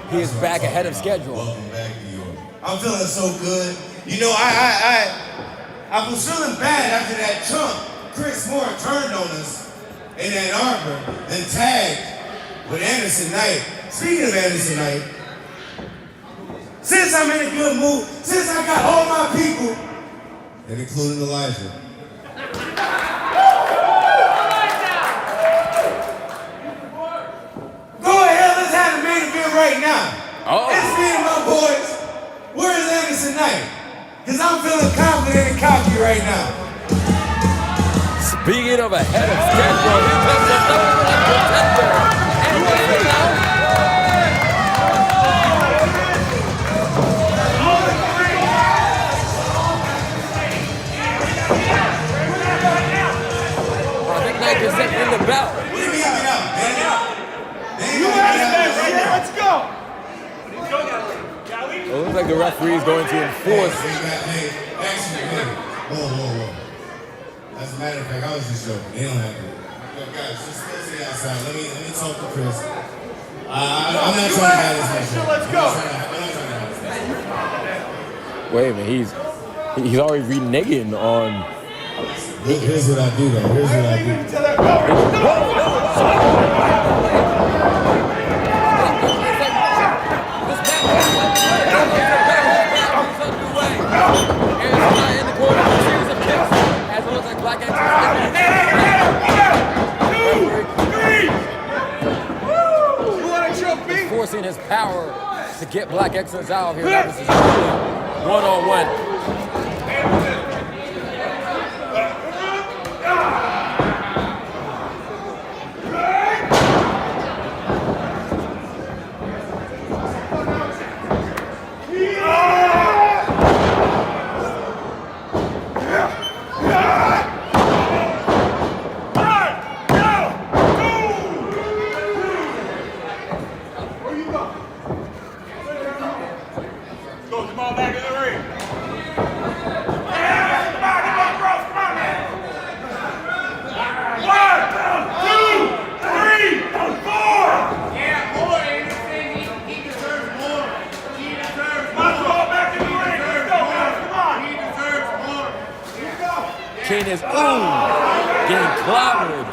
he is back ahead of schedule. Welcome back, Dior. I'm feeling so good. You know, I was feeling bad after that chunk Chris Moore turned on us in Ann Arbor and tagged with Anderson Knight. Speaking of Anderson Knight, since I'm in a good mood, since I got all my people, and including Elijah, right now. It's me and my boys. Where's Anderson Knight? Because I'm feeling confident and cocky right now. Speaking of ahead of schedule, he takes another contender. And he's out. I think Knight is in the belt. What do you mean get out, man? Let's go. It looks like the referee is going to enforce. Hey, actually, whoa. As a matter of fact, I was just joking. They don't have to. Yo, guys, just stay outside. Let me talk to Chris. I'm not trying to have this match. Let's go. I'm not trying to have this match. Wait a minute, he's already reneging on. Here's what I do, though. Here's what I do. to get Black Excellence out of here. Now this is really one-on-one. Kyng is, getting clobbered.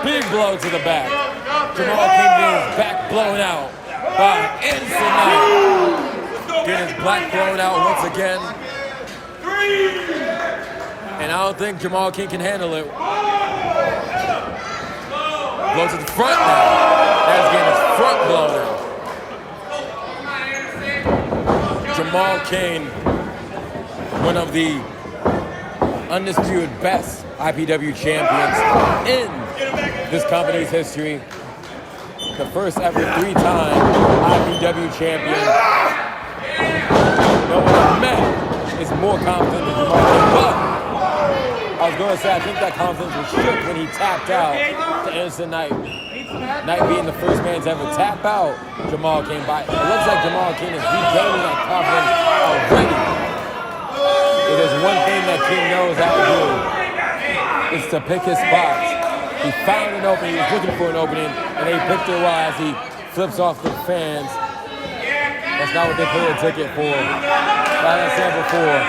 Big blow to the back. Jumal Kyng getting his back blown out by Instant. Getting his back blown out once again. And I don't think Jumal Kyng can handle it. Blow to the front now. That's getting his front blown out. Jumal Kyng, one of the undisputed best IPW champions in this company's history. The first ever 3-time IPW champion. No one I've met is more confident than Jumal Kyng. But I was going to say, I think that confidence was shook when he tapped out to Innocent Knight. Knight being the first man to ever tap out Jumal Kyng. But it looks like Jumal Kyng is regaining that confidence already. If there's one thing that Kyng knows how to do, it's to pick his spots. He found an opening, he was looking for an opening, and he picked it well as he flips off the fans. That's not what they paid a ticket for. Like I said before,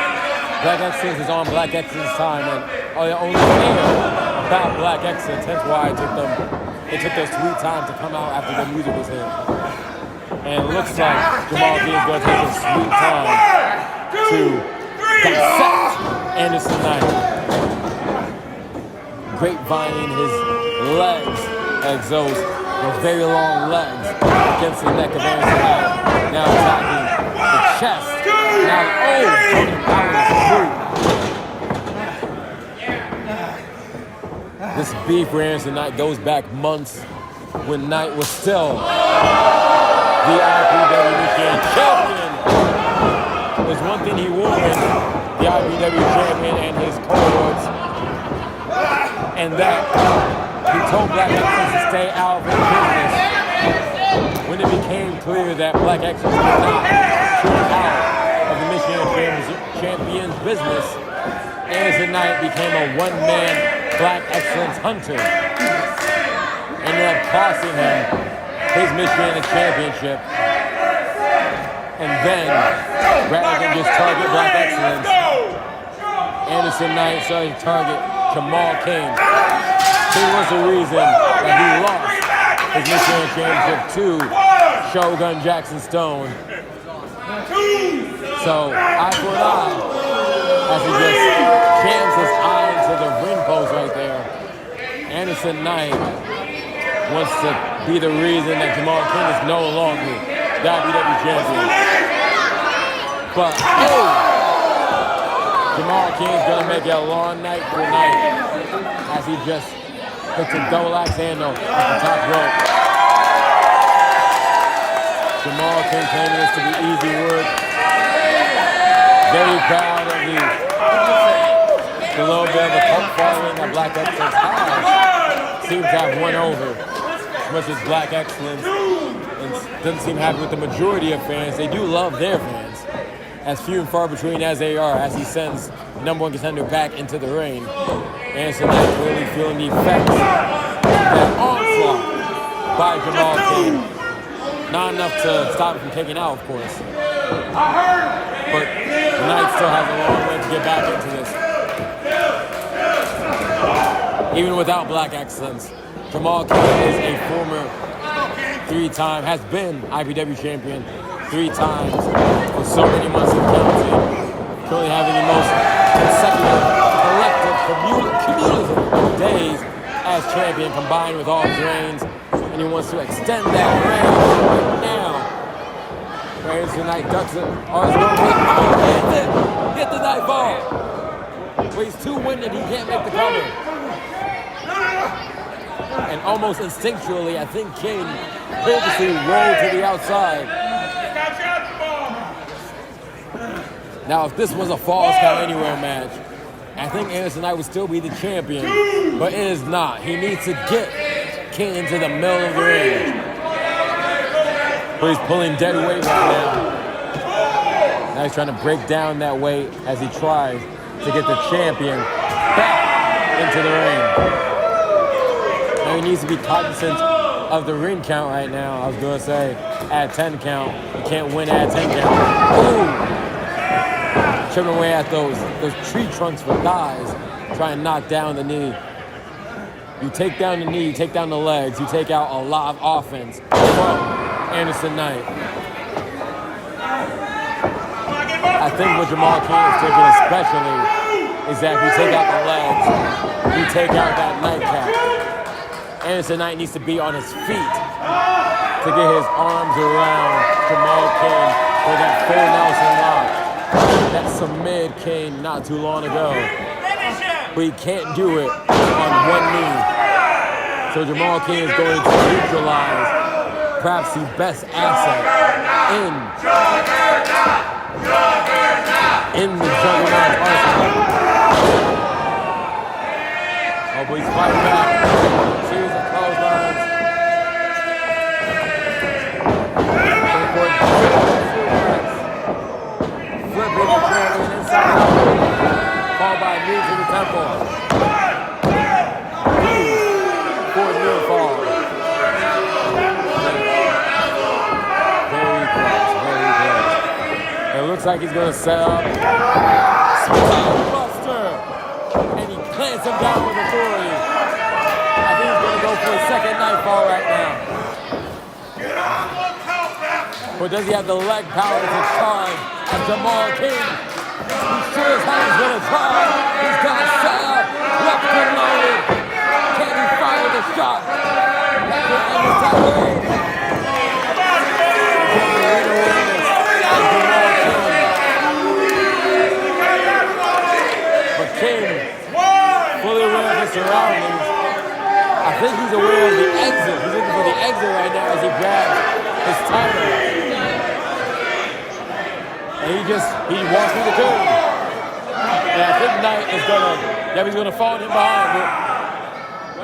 Black Excellence is on Black Excellence time, and they only care about Black Excellence. Hence why it took their sweet time to come out after the music was hit. And it looks like Jumal Kyng is going to take his sweet time to dissect Anderson Knight. Grapevining his legs, exos, with very long legs against the neck of Anderson Knight. Now attacking the chest. Now, Jordan powers through. This beef for Anderson Knight goes back months when Knight was still the IPW Michiana Champion. There's one thing he wore in the IPW Champion and his cohorts, and that he told Black Excellence to stay out of the business. When it became clear that Black Excellence could not shoot out of the Michiana Champion's business, Anderson Knight became a one-man Black Excellence hunter. Ended up costing him his Michiana Championship. And then, rather than just target Black Excellence, Anderson Knight started to target Jumal Kyng. Kyng was the reason that he lost his Michiana Championship to Shogun Jackson Stone. So, eye for an eye, as he just jams his eye into the ring post right there. Anderson Knight wants to be the reason that Jumal Kyng is no longer the IPW champion. But, Jumal Kyng is going to make it a long night for Knight as he just hits a double axe handle at the top rope. Jamal Kyng claiming this to be easy work. Very proud of the little bit of a cult following that Black Excellence has. Seems to have won over as much as Black Excellence and doesn't seem happy with the majority of fans. They do love their fans, as few and far between as they are, as he sends number one contender back into the ring. Anderson Knight clearly feeling the effects of that onslaught by Jumal Kyng. Not enough to stop him from kicking out, of course. But Knight still has a long way to get back into this. Even without Black Excellence, Jumal Kyng is a former has been IPW champion 3 times for so many months of counting. Currently having the most consecutive collective cumulative days as champion combined with all his reigns. And he wants to extend that reign right now Anderson Knight ducks it. Oh, it's going for hits it. Hit the knife ball. But he's too winded. He can't make the cover. And almost instinctually, I think Kyng purposely rolled to the outside. Now, if this was a Falls Count Anywhere match, I think Anderson Knight would still be the champion, but it is not. He needs to get Kyng into the middle of the ring. But he's pulling dead weight right now. Now he's trying to break down that weight as he tries to get the champion back into the ring. Now he needs to be cognizant of the ring count right now. I was going to say at 10 count. You can't win at 10 count. Ooh! Chipping away at those tree trunks for guys. Try and knock down the knee. You take down the knee, you take down the legs, you take out a lot of offense from Anderson Knight. I think what Jumal Kyng is taking especially is that if you take out the legs, you take out that nightcap. Anderson Knight needs to be on his feet to get his arms around Jumal Kyng for that full Nelson lock that submitted Kyng not too long ago. But he can't do it on one knee. So Jumal Kyng is going to neutralize perhaps the best asset in the Juggernaut arsenal. Oh, but he's fighting back. Series of clotheslines. Flipping the champion inside out. Followed by a knee to the temple. For a near fall. Very close, very close. It looks like he's going to set up Buster. And he plants him down with authority. I think he's going to go for a second nightfall right now. But does he have the leg power to charge at Jumal Kyng? He sure as hell is going to try. He's got it set up. Left and loaded. Can he fire the shot? That could end the title. But Kyng, fully aware of his surroundings, I think he's aware of the exit. He's looking for the exit right now as he grabs his title. And he walks through the curve. And I think Knight is he's gonna fall him behind. But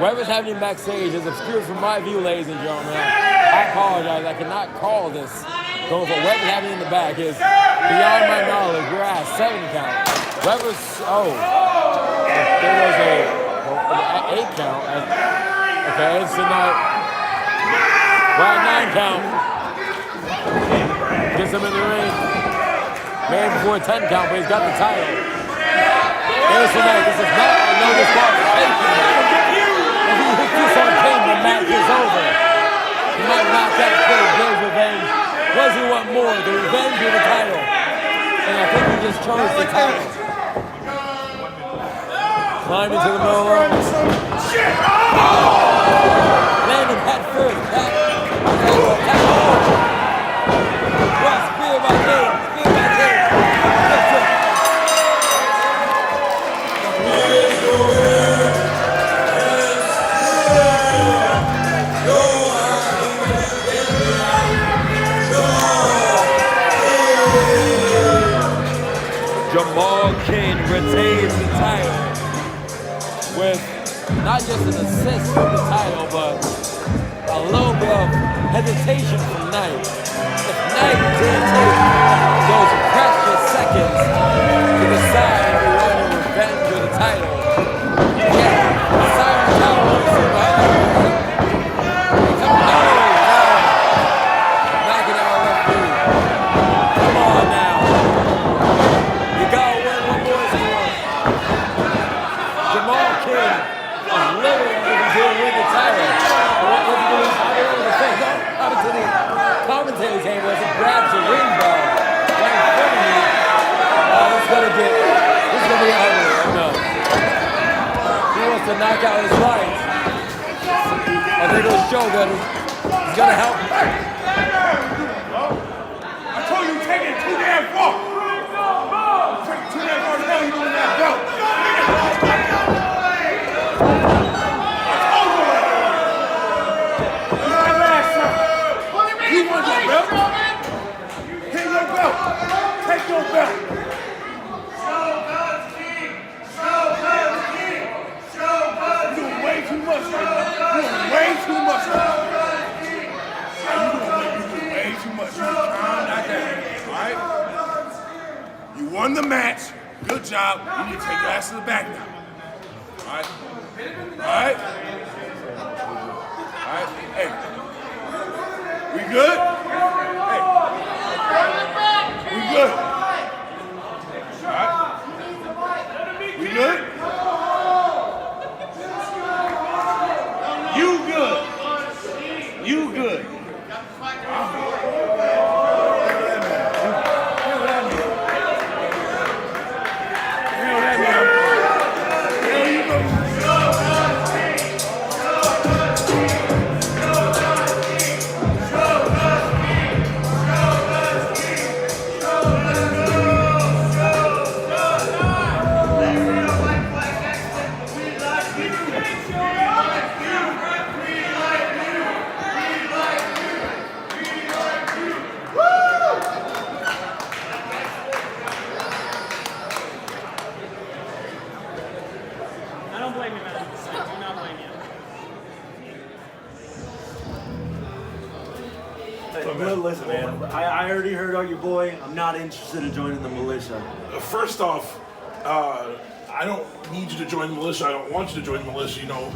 whatever's happening backstage is obscured from my view, ladies and gentlemen. I apologize, I cannot call this. Going for whatever's happening in the back is beyond my knowledge. We're at 7 count. There was an 8 count. Okay, it's tonight. We're at 9 count. Gets him in the ring. Man before 10 count, but he's got the title. Anderson Knight, this is not a no disqualification. If he hits this on Kyng, the match is over. He might knock out Kyng, get his revenge. What does he want more, the revenge or the title? And I think he just chose the title. Climbed into the middle of it. Landed head first. Spear by Kyng. Jumal Kyng retains the title with not just an assist from the title, but a little bit of hesitation from Knight. If Knight didn't take those precious seconds to decide if he wanted revenge or the title, the siren tower was behind. Knocking out left knee. Come on now. You gotta win one more score. Jumal Kyng is living as if he's going to win the title. What's he doing? Out to the commentator table as he grabs the ring bell right in front of me. This is gonna be ugly. No. He wants to knock out his lights. I think it'll show that he's gonna help. I told way too much. You do way too much. You calm that down, all right? You won the match. Good job. You need to take your ass to the back now. All right? All right? All right? Hey. We good? Hey. We good? All right? We good? You good. You good. Listen, man, I already heard on your boy. I'm not interested in joining the militia. First off, I don't need you to join the militia. I don't want you to join the militia. You know,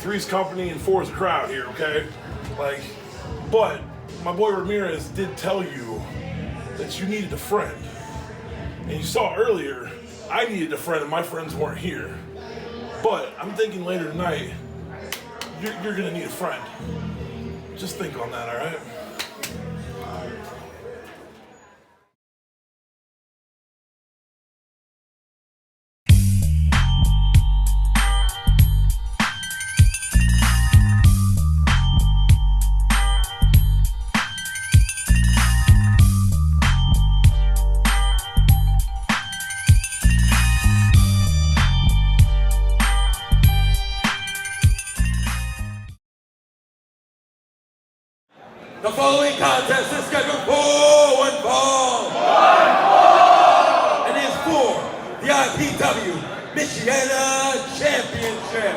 3's company and 4's a crowd here, okay? Like, but my boy Ramirez did tell you that you needed a friend. And you saw earlier, I needed a friend and my friends weren't here. But I'm thinking later tonight, you're gonna need a friend. Just think on that, all right? The following contest is scheduled for one fall. And is for the IPW Michiana Championship.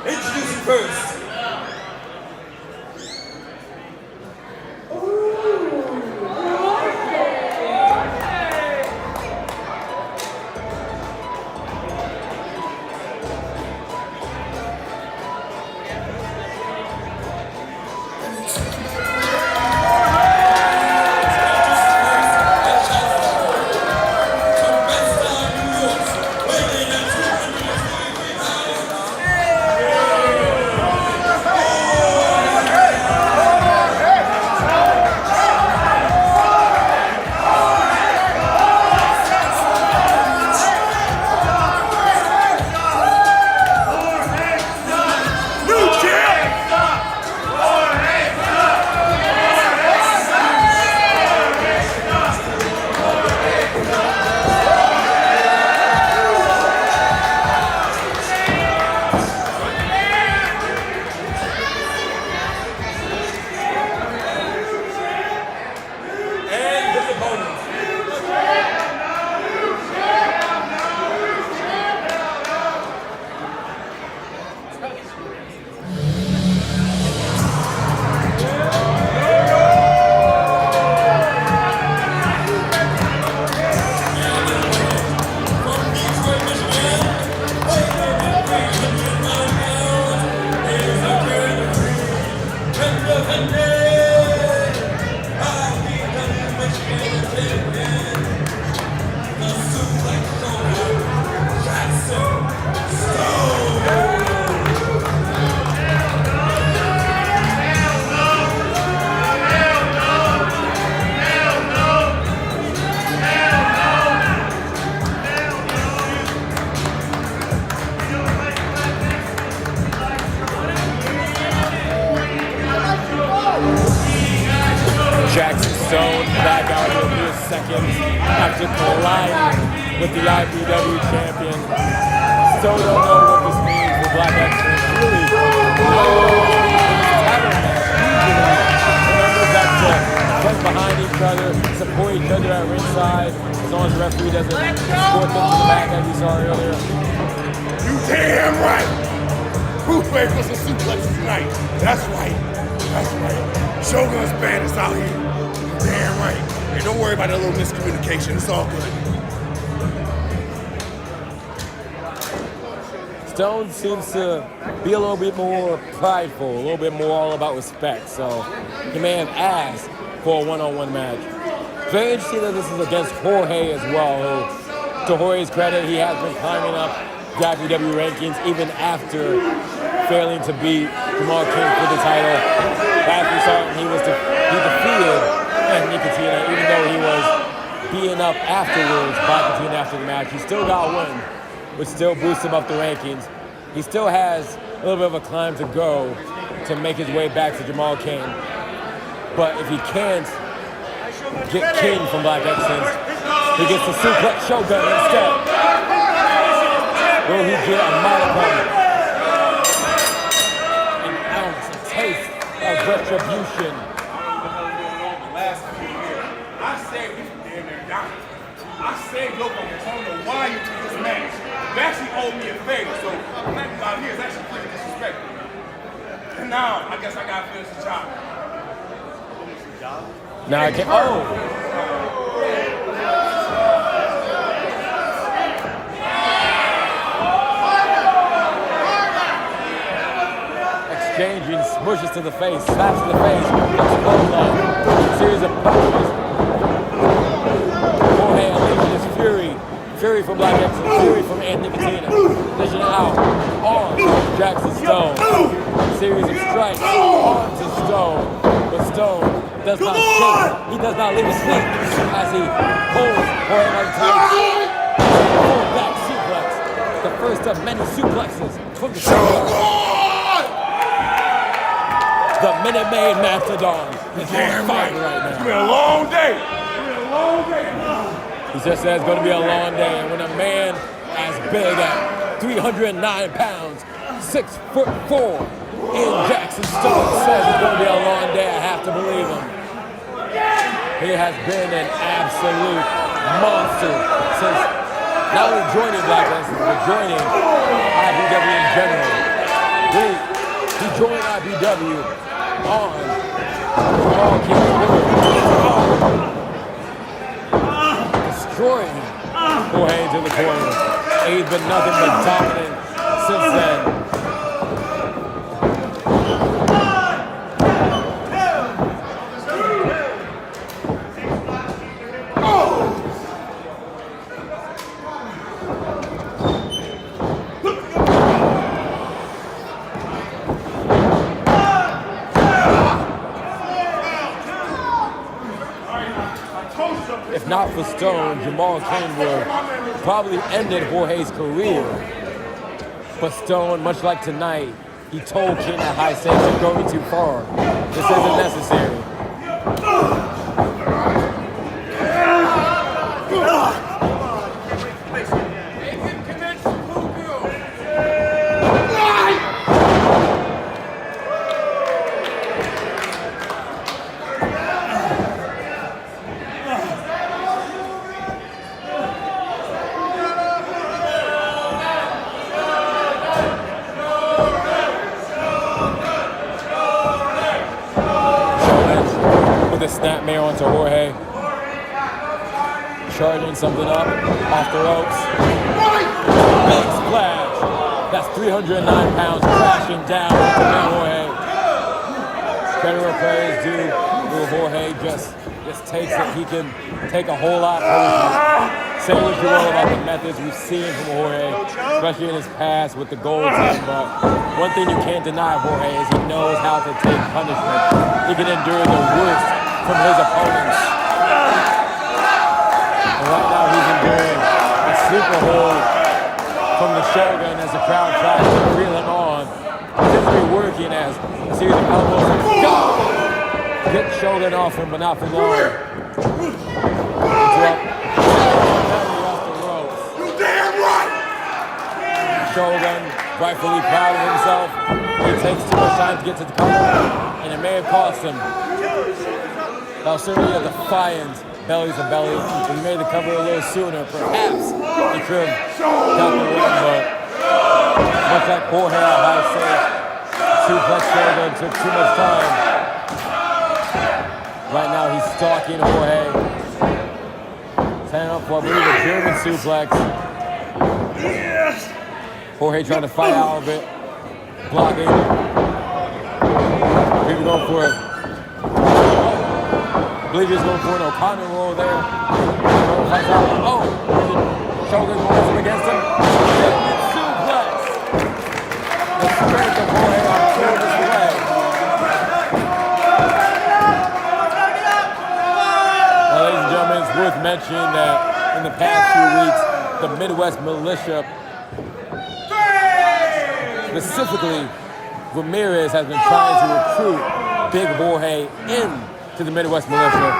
Introducing first. Back out here mere seconds after colliding with the IPW champion. So don't know what this means for Black Excellence. Really, remember that play behind each other, support each other at ringside, as long as the referee doesn't escort them to the back as we saw earlier. You damn right! ready for some suplexes tonight. That's right. That's right. Shogun's band is out here. Damn right. Hey, don't worry about that little miscommunication. It's all good. Stone seems to be a little bit more prideful, a little bit more all about respect. So he may have asked for a one-on-one match. Very interesting that this is against Jorge as well, who, to Jorge's credit, he has been climbing up the IPW rankings even after failing to beat Jumal Kyng for the title. Last we saw him, he defeated Nicotina, even though he was beaten up afterwards by Nicotina after the match. He still got a win, which still boosts him up the rankings. He still has a little bit of a climb to go to make his way back to Jumal Kyng. But if he can't get Kyng from Black Excellence, he gets the suplex Shogun instead. Will he get a modicum, an ounce, a taste of retribution? Last few years, I said we from damn near down. I said, yo, I don't know why you took this match. You actually owed me a favor, so the fact you out here is actually pretty disrespectful. And now, I guess I gotta finish the job. Now I can't. Oh! Exchanging smushes to the face, slaps to the face, series of punches. Jorge unleashing his fury from Black Excellence, fury from Nicotina, dishing out on Jackson Stone. Series of strikes onto Stone, but Stone does not shake. He does not leave his feet as he pulls Jorge on top. Full back suplex, the first of many suplexes from the show. The Minute Maid Mastodon is on fire right now. It's been a long day. He just said it's going to be a long day, and when a man as big at 309 pounds, 6'4", in Jackson Stone says it's going to be a long day, I have to believe him. He has been an absolute monster since not only joining Black Excellence, but joining IPW in general. He joined IPW on Jumal Kyng, destroying Jorge into the corner. And he's been nothing but dominant since then. If not for Stone, Jumal Kyng would probably ended Jorge's career. But Stone, much like tonight, he told Kyng at high stakes, you're going too far. This isn't necessary. Snapmare onto Jorge. Charging something up off the ropes. Big splash. That's 309 pounds crashing down to Jorge. Credit where praise due. Jorge just takes it. He can take a whole lot personally. Say what you will about the methods we've seen from Jorge, especially in his past with the gold team, but one thing you can't deny Jorge is he knows how to take punishment. He can endure the worst from his opponents. And right now he's enduring a super hold from the Shogun as the crowd tries to reel him on. Seems to be working as a series of elbows and get Shogun off him, but not for long. Shogun, rightfully proud of himself. He takes too much time to get to the cover, and it may have cost him. That was certainly a defiant belly to belly. If he made the cover a little sooner, perhaps he could have got the win, but much like Jorge at high stakes, Suplex shoulder took too much time. Right now he's stalking Jorge. Setting up for, I believe, a German suplex. Jorge trying to fight out of it. Blocking. People going for it. I believe he's going for an O'Connor roll there. Oh! Shoulder rolls him against him. German suplex. The strength of Jorge on Jorge's leg. Ladies and gentlemen, it's worth mentioning that in the past few weeks, the Midwest Militia, specifically Ramirez, has been trying to recruit Big Jorge into the Midwest Militia.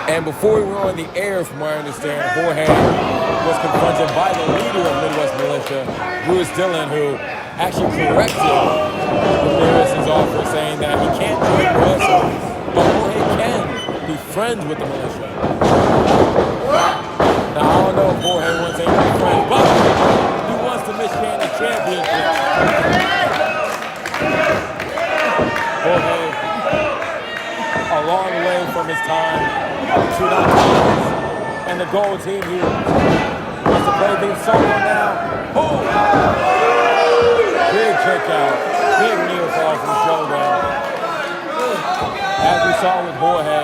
And before we were on the air, from what I understand, Jorge was confronted by the leader of Midwest Militia, Bruce Dillon, who actually corrected Ramirez's offer, saying that he can't join the militia, but Jorge can be friends with the militia. Now, I don't know if Jorge wants to be friends, but he wants the Michiana Championship. Jorge, a long way from his time to the Titans and the gold team. He wants to play things solo now. Oh! Big kick out. Big knee fall from Shogun. As we saw with Jorge,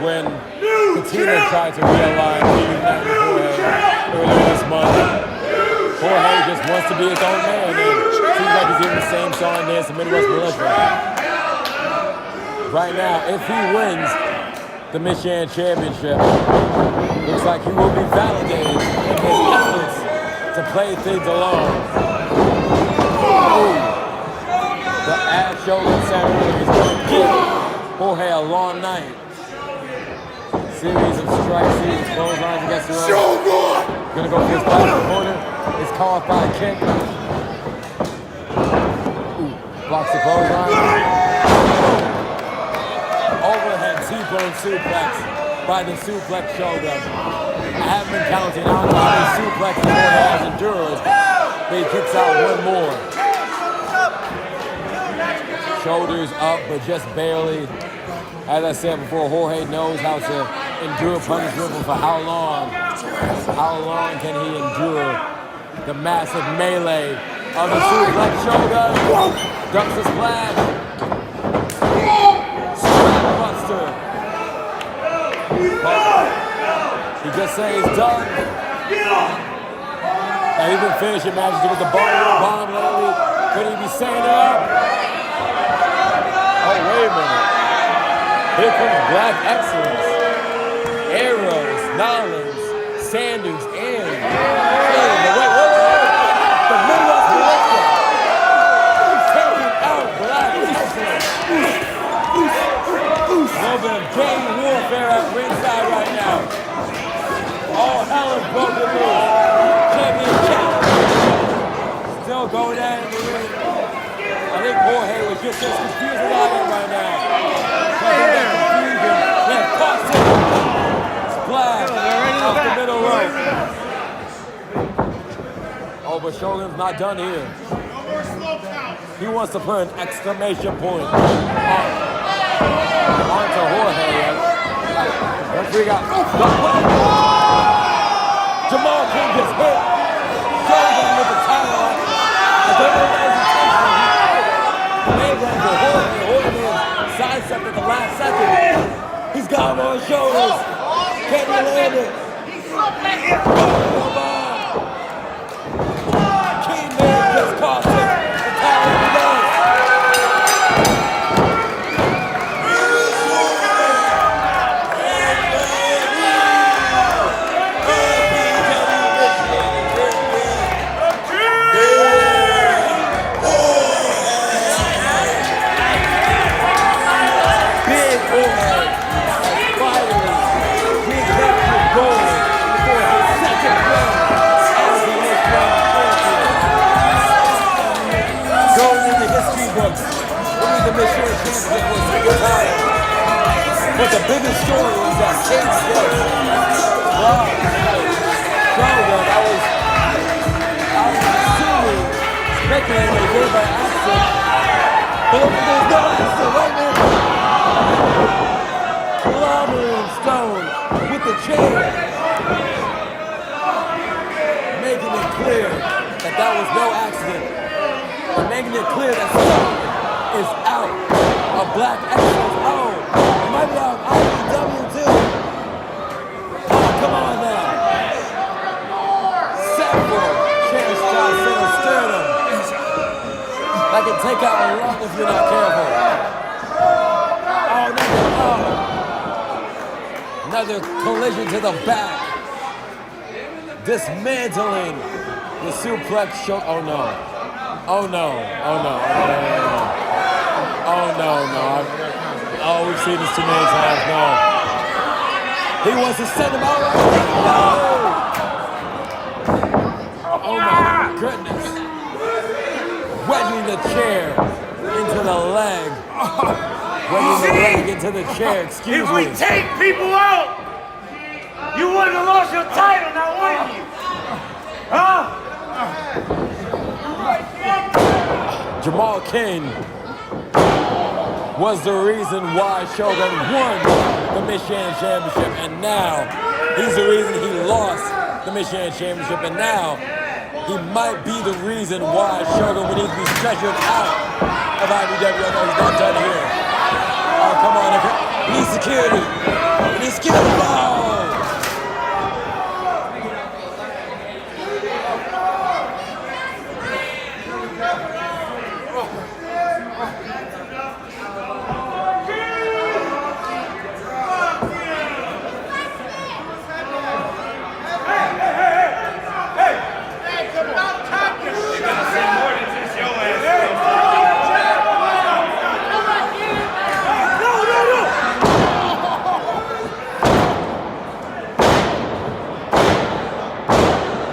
when Katina tried to realign reunite with Jorge earlier this month, Jorge just wants to be his own man, and it seems like he's even the same song and dance the Midwest Militia. Right now, if he wins the Michiana Championship, looks like he will be validated in his efforts to play things alone. Ooh. The ass shoulder Sanders is going to give Jorge a long night. Series of strikes, series of clotheslines against the rope. Gonna go for his last opponent. It's caught by a kick. Ooh, blocks the clothesline. Overhead T-bone suplex by the suplex shoulder. I haven't been counting out how many suplexes Jorge has endured, but he kicks out one more. Shoulders up, but just barely. As I said before, Jorge knows how to endure punishment for how long. How long can he endure the massive melee of the suplex shoulder? Ducks the splash. Buster. He just says he's done. And he's been finishing matches with the bomb lately. Could he be saying it up? Oh, wait a minute. Here comes Black Excellence. Arrows, Nollins, Sanders, and wait. The Midwest Militia. He's taking out Black Excellence. A little bit of gang warfare at ringside right now. All hell is broken loose. Champion challenge. Still going at it in the ring. I think Jorge was just as confused as I am right now. That confusion that cost him. Splash off the middle rope. Oh, but Shogun's not done here. He wants to put an exclamation point onto Jorge. Referee got Jumal Kyng gets hit. Shogun with the title on. I don't know what his intention is. He made one for Jorge. Jorge sidestepped at the last second. He's got him on his shoulders. Can he land it? Come on. Keyman just cost him the title he does. But the biggest story is that King's chair, making it clear that that was no accident, and making it clear that Shalwin is out of Black Excellence. Oh, it might be out of IPW too. Oh, come on now. Several chair shots in the sternum. That can take out a lung if you're not careful. Another collision to the back. Dismantling the suplex choke. Oh no. Oh no. Oh no. Oh no, no. Oh, we've seen this too many times. No. He wants to send him out. No. Oh my goodness. Wedging the chair into the leg. Wedging the leg into the chair, excuse me. If we take people out, you wouldn't have lost your title, now wouldn't you? Huh? Jumal Kyng was the reason why Shogun won the Michiana Championship, and now he's the reason he lost the Michiana Championship, and now he might be the reason why Shogun would need to be stretchered out of IPW. I know he's not done here. Oh, come on. He needs security. He needs security. Oh!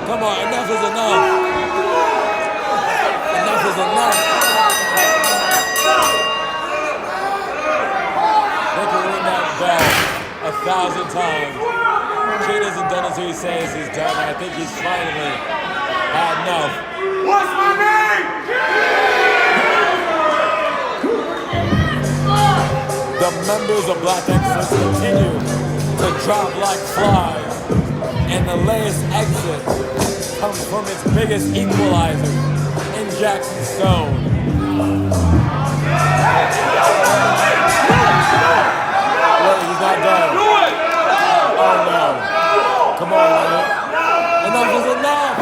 Come on, enough is enough. Enough is enough. They can win that belt 1,000 times. Kane hasn't done as he says he's done, and I think he's finally had enough. What's my name? The members of Black Excellence continue to drop like flies, and the latest exit comes from its biggest equalizer in Jackson Stone. Wait, he's not done. Oh no. Come on, man. Enough is enough.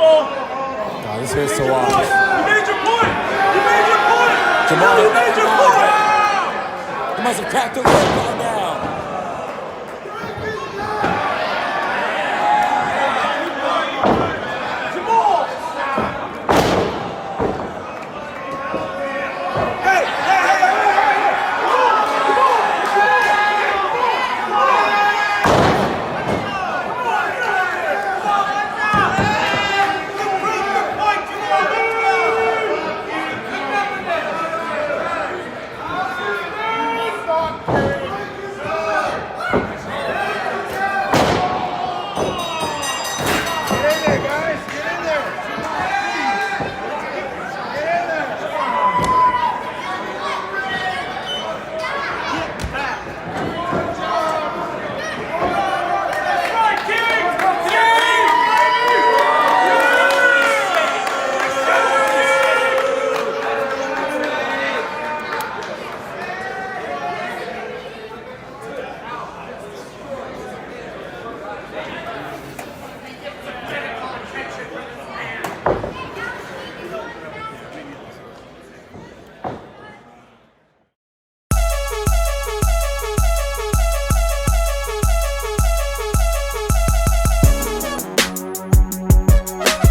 Oh, this hurts to watch. You made your point! You made your point! Jamal, You made your point! he must have cracked the whip by now.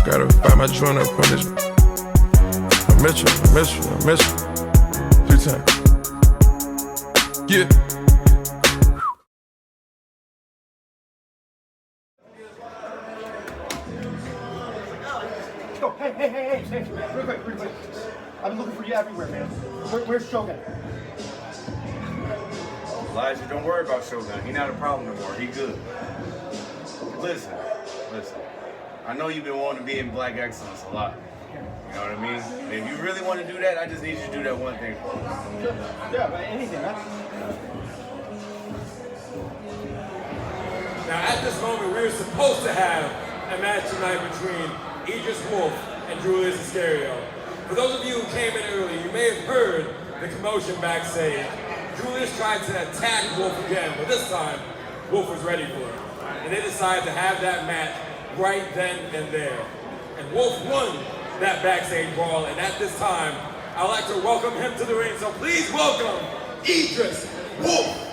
Gotta find my joint up on this. I miss you. 3 times. Yeah. Yo, hey, real quick. I've been looking for you everywhere, man. Where's Shogun? Elijah, don't worry about Shogun. He not a problem no more. He good. Listen. I know you've been wanting to be in Black Excellence a lot. You know what I mean? And if you really want to do that, I just need you to do that one thing for me. Yeah, but anything. Now, at this moment, we were supposed to have a match tonight between Idris Wolf and Julius Iscariot. For those of you who came in early, you may have heard the commotion backstage. Julius tried to attack Wolf again, but this time, Wolf was ready for it. And they decided to have that match right then and there. And Wolf won that backstage brawl, and at this time, I'd like to welcome him to the ring. So please welcome Idris Wolf.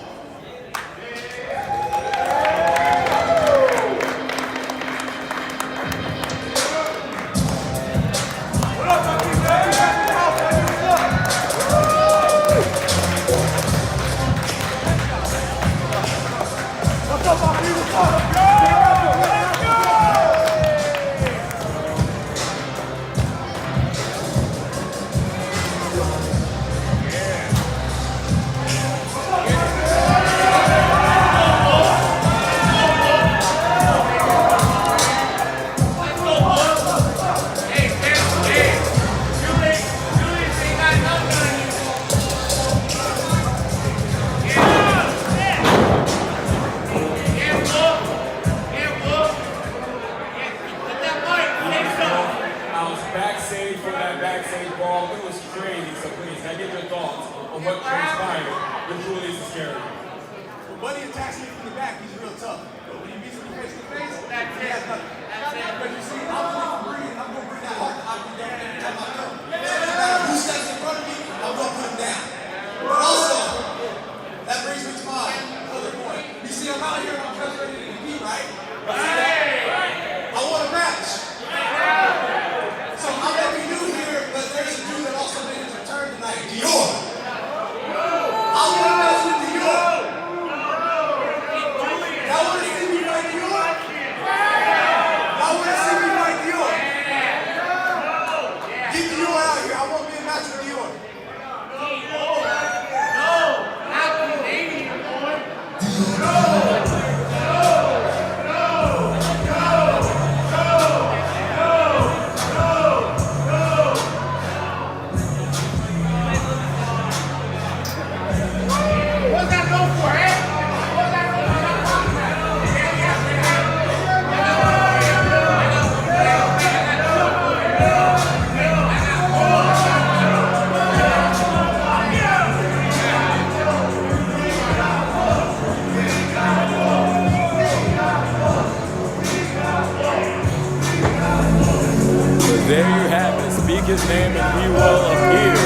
His name and he will appear.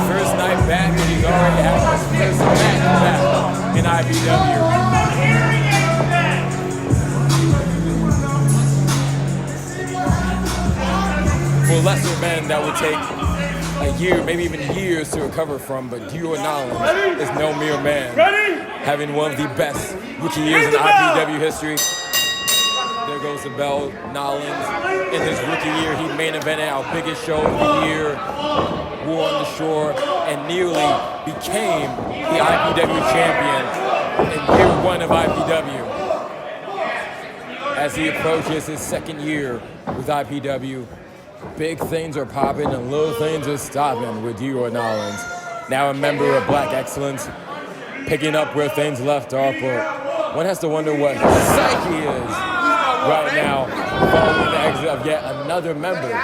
First night back, and he's already had his first match back in IPW. For lesser men, that would take a year, maybe even years to recover from, but Dior Nollins is no mere man. Having one of the best rookie years in IPW history. There goes the bell. Nollins, in his rookie year, he main evented our biggest show of the year, War on the Shore, and nearly became the IPW champion in year one of IPW. As he approaches his second year with IPW, big things are popping and little things are stopping with Dior Nollins. Now a member of Black Excellence, picking up where things left off, but one has to wonder what his psyche is right now, following the exit of yet another member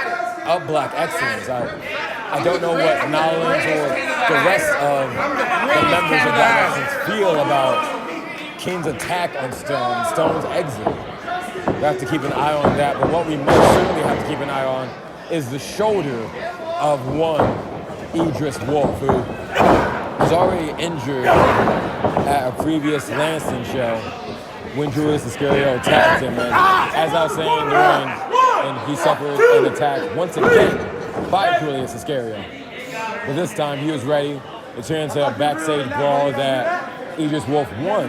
of Black Excellence. I don't know what Nollins or the rest of the members of Black Excellence feel about King's attack on Stone, Stone's exit. We have to keep an eye on that, but what we most certainly have to keep an eye on is the shoulder of one Idris Wolf, who was already injured at a previous Lansing show when Julius Iscariot attacked him. And as I was saying and he suffered an attack once again by Julius Iscariot. But this time he was ready to turn into a backstage brawl that Idris Wolf won.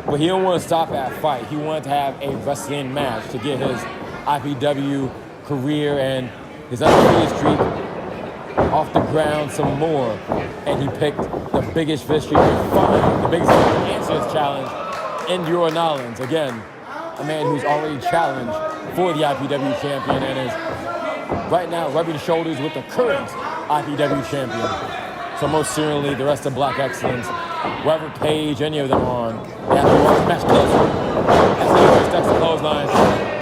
But he didn't want to stop at a fight. He wanted to have a wrestling match to get his IPW career and his undefeated streak off the ground some more. And he picked the biggest fish he could find, the biggest fish to answer his challenge in Dior Nollins. Again, a man who's already challenged for the IPW champion and is right now rubbing shoulders with the current IPW champion. So most certainly the rest of Black Excellence, whatever page any of them are on, they have to watch the match closer. As Idris ducks the clothesline,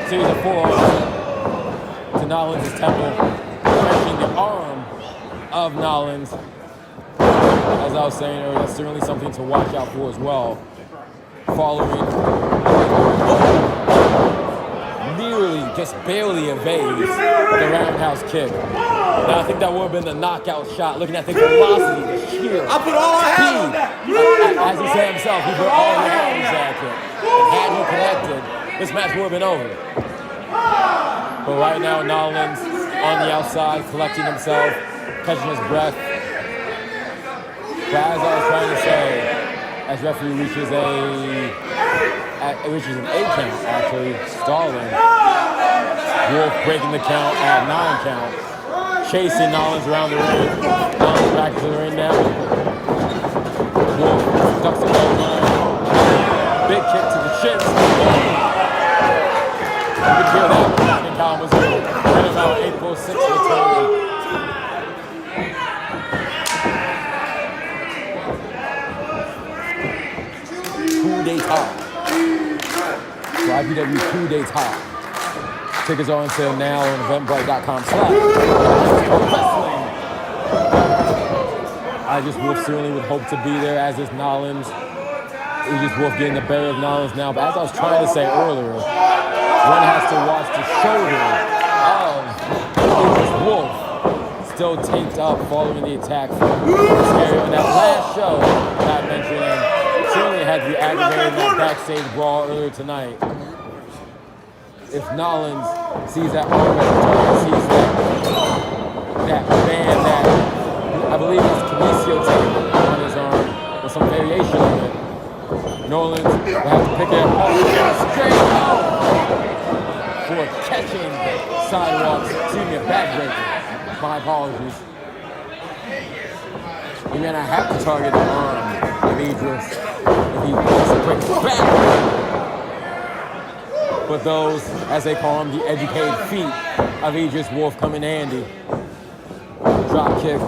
series of forearms to Nollins' temple, catching the arm of Nollins. As I was saying earlier, that's certainly something to watch out for as well. Following, nearly, just barely evades the roundhouse kick. Now I think that would have been the knockout shot. Looking at the velocity, the sheer speed. As he said himself, he put all the hands at it. And had he connected, this match would have been over. But right now, Nollins on the outside, collecting himself, catching his breath. But as I was trying to say, as referee reaches an 8 count, actually, stalling. Wolf breaking the count at 9 count. Chasing Nollins around the ring. Nollins back to the ring now. Wolf ducks the clothesline. Big kick to the shins. You could hear that in Kalamazoo. Right about April 6th return. Coup d'etat. So IPW coup d'etat. Tickets are on sale now on eventbrite.com/wrestling. Idris Wolf certainly would hope to be there, as is Nollins. Idris Wolf getting the better of Nollins now. But as I was trying to say earlier, one has to watch the shoulder of Idris Wolf, still taped up following the attack from Mysterio in that last show that I mentioned. And certainly had to be aggravated in that backstage brawl earlier tonight. If Nollins sees that arm at the target, sees that band that I believe is kinesio tape on his arm, or some variation of it, Nollins will have to pick it up straight out for catching sidewalks. Excuse me, a backbreaker. My apologies. He may not have to target the arm of Idris if he wants to break his back. But those, as they call them, the educated feet of Idris Wolf come in handy. Drop kick.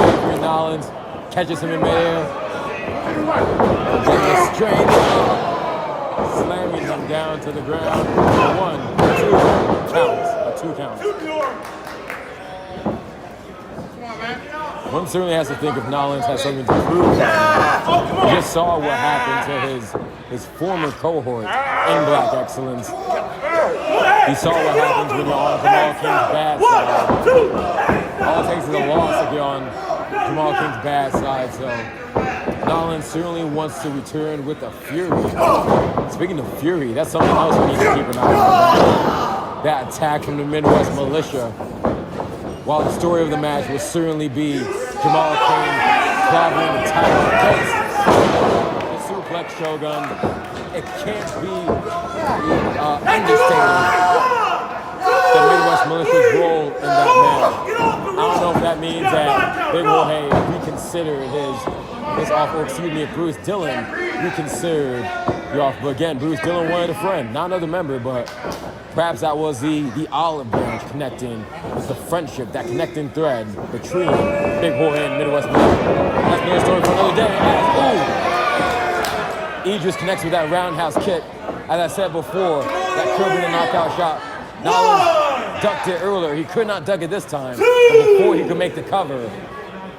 Adrian Nollins catches him in midair. Getting the strength. Slamming him down to the ground. 1, 2 counts. A 2 count. One certainly has to think if Nollins has something to prove. We just saw what happened to his former cohort in Black Excellence. He saw what happens when you're on Jumal Kyng's bad side. All it takes is a loss if you're on Jumal Kyng's bad side. So Nollins certainly wants to return with a fury. Speaking of fury, that's something else we need to keep an eye on. That attack from the Midwest Militia. While the story of the match will certainly be Jumal Kyng clobbering the title against the suplex shogun, it can't be understated the Midwest Militia's role in that match. I don't know if that means that Big Jorge reconsidered his offer, or excuse me, if Bruce Dillon reconsidered the offer. But again, Bruce Dillon wanted a friend, not another member, but perhaps that was the olive branch connecting, the friendship, that connecting thread between Big Jorge and Midwest Militia. That's another story for another day. Idris connects with that roundhouse kick. As I said before, that could have been a knockout shot. Nollins ducked it earlier. He could not duck it this time. But before he could make the cover,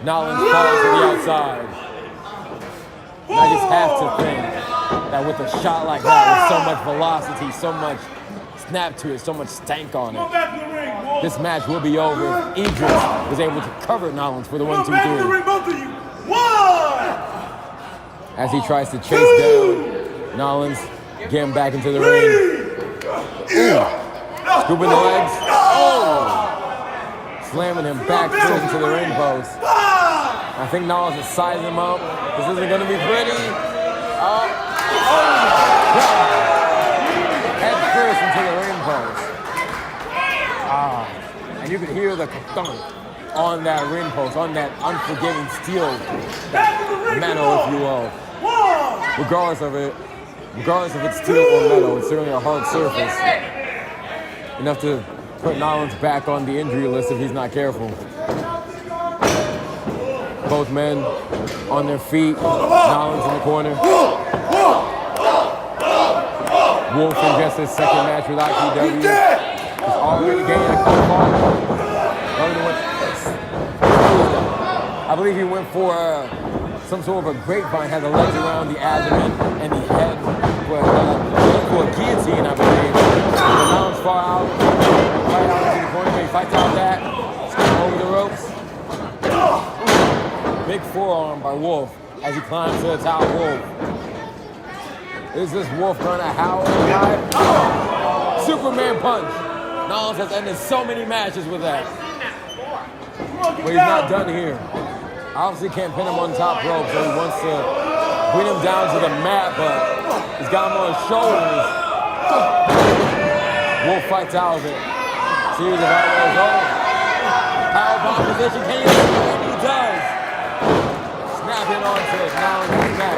Nollins falls to the outside. And I just have to think that with a shot like that, with so much velocity, so much snap to it, so much stank on it, this match will be over if Idris was able to cover Nollins for the 1, 2, 3. As he tries to chase down Nollins, get him back into the ring. Ooh. Scooping the legs. Oh! Slamming him back into the ring post. I think Nollins is sizing him up. This isn't going to be pretty. Oh! Head first into the ring post. And you could hear the thunk on that ring post, on that unforgiving steel, that metal, if you will. Regardless if it's steel or metal, it's certainly a hard surface. Enough to put Nollins back on the injury list if he's not careful. Both men on their feet. Nollins in the corner. Wolf in just his second match with IPW. He's already gaining a couple ball. I believe he went for some sort of a grapevine, had the legs around the abdomen and the head, but went for a guillotine, I believe. The Nollins far out, right out into the corner, he fights out that, skip over the ropes. Big forearm by Wolf as he climbs to the top rope. Is this Wolf gonna howl and die? Superman punch. Nollins has ended so many matches with that. But he's not done here. Obviously can't pin him on top rope, so he wants to bring him down to the mat, but he's got him on his shoulders. Wolf fights out of it. Series of elbows. Oh. Powerbomb position. Can he do it? And he does. Snapping onto Nollins' neck.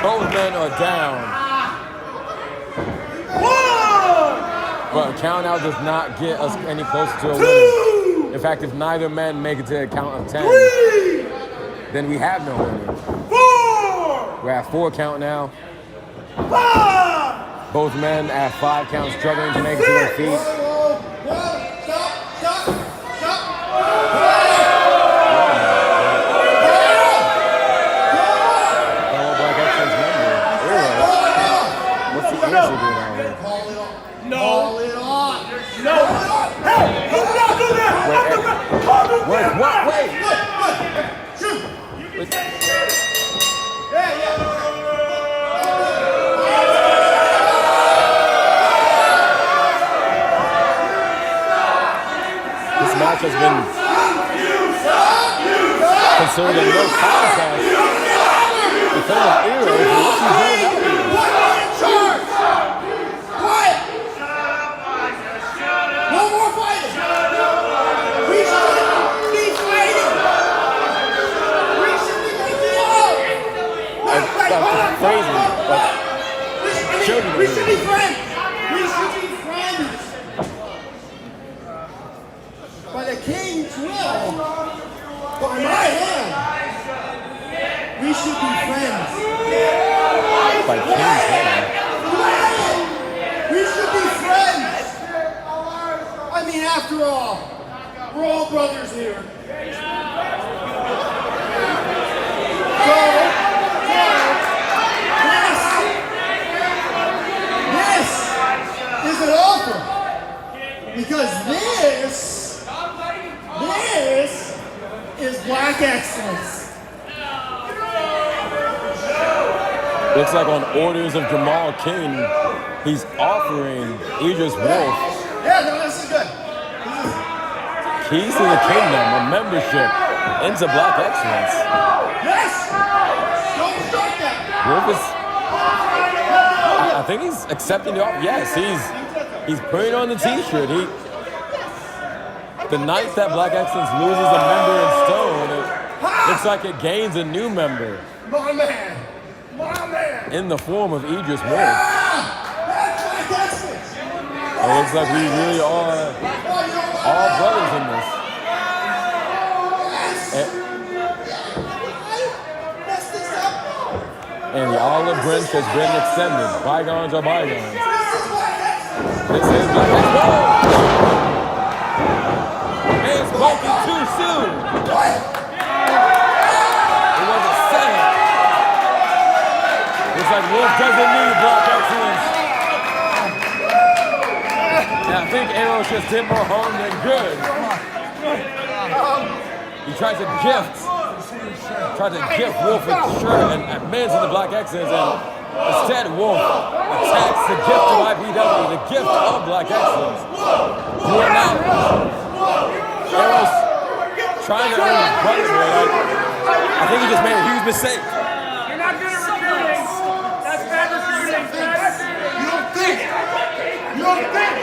Both men are down. But a count out does not get us any closer to a winner. In fact, if neither man make it to a count of 10, then we have no winner. We're at 4 count now. Both men at 5 count, struggling to make it to their feet. What's the answer doing out here? No. No. Hey, do not do that. Wait. Shoot. This match has been considered a no contest. Because of Eero, what's he doing out here? Crazy, but we should be friends. We should be friends. By the king's will, by my hand, we should be friends. By king's hand? We should be friends. I mean, after all, we're all brothers here. Is an offer, because this is black excellence. Looks like on orders of Jumal Kyng, he's offering Idris Wolf Yeah, no, this is good. keys to the kingdom, a membership into black excellence. Yes! Don't start that! Wolf is, I think he's accepting the offer. Yes, he's putting on the t-shirt. The night that Black Excellence loses a member in Stone, it looks like it gains a new member. My man! In the form of Idris Wolf. That's Black Excellence! It looks like we really are all brothers in this. And the olive branch has been extended. Bygones are bygones. This is Black Excellence. It's broken too soon. It wasn't set. Looks like Wolf doesn't need Black Excellence. And I think Eros just did more harm than good. He tried to gift Wolf a shirt and admits to the Black Excellence, and instead Wolf attacks the gift of IPW, the gift of Black Excellence. More knowledge. Eros trying to earn his brotherhood. I think he just made a huge mistake. You're not good at recruiting. That's bad recruiting. You don't think. You don't think.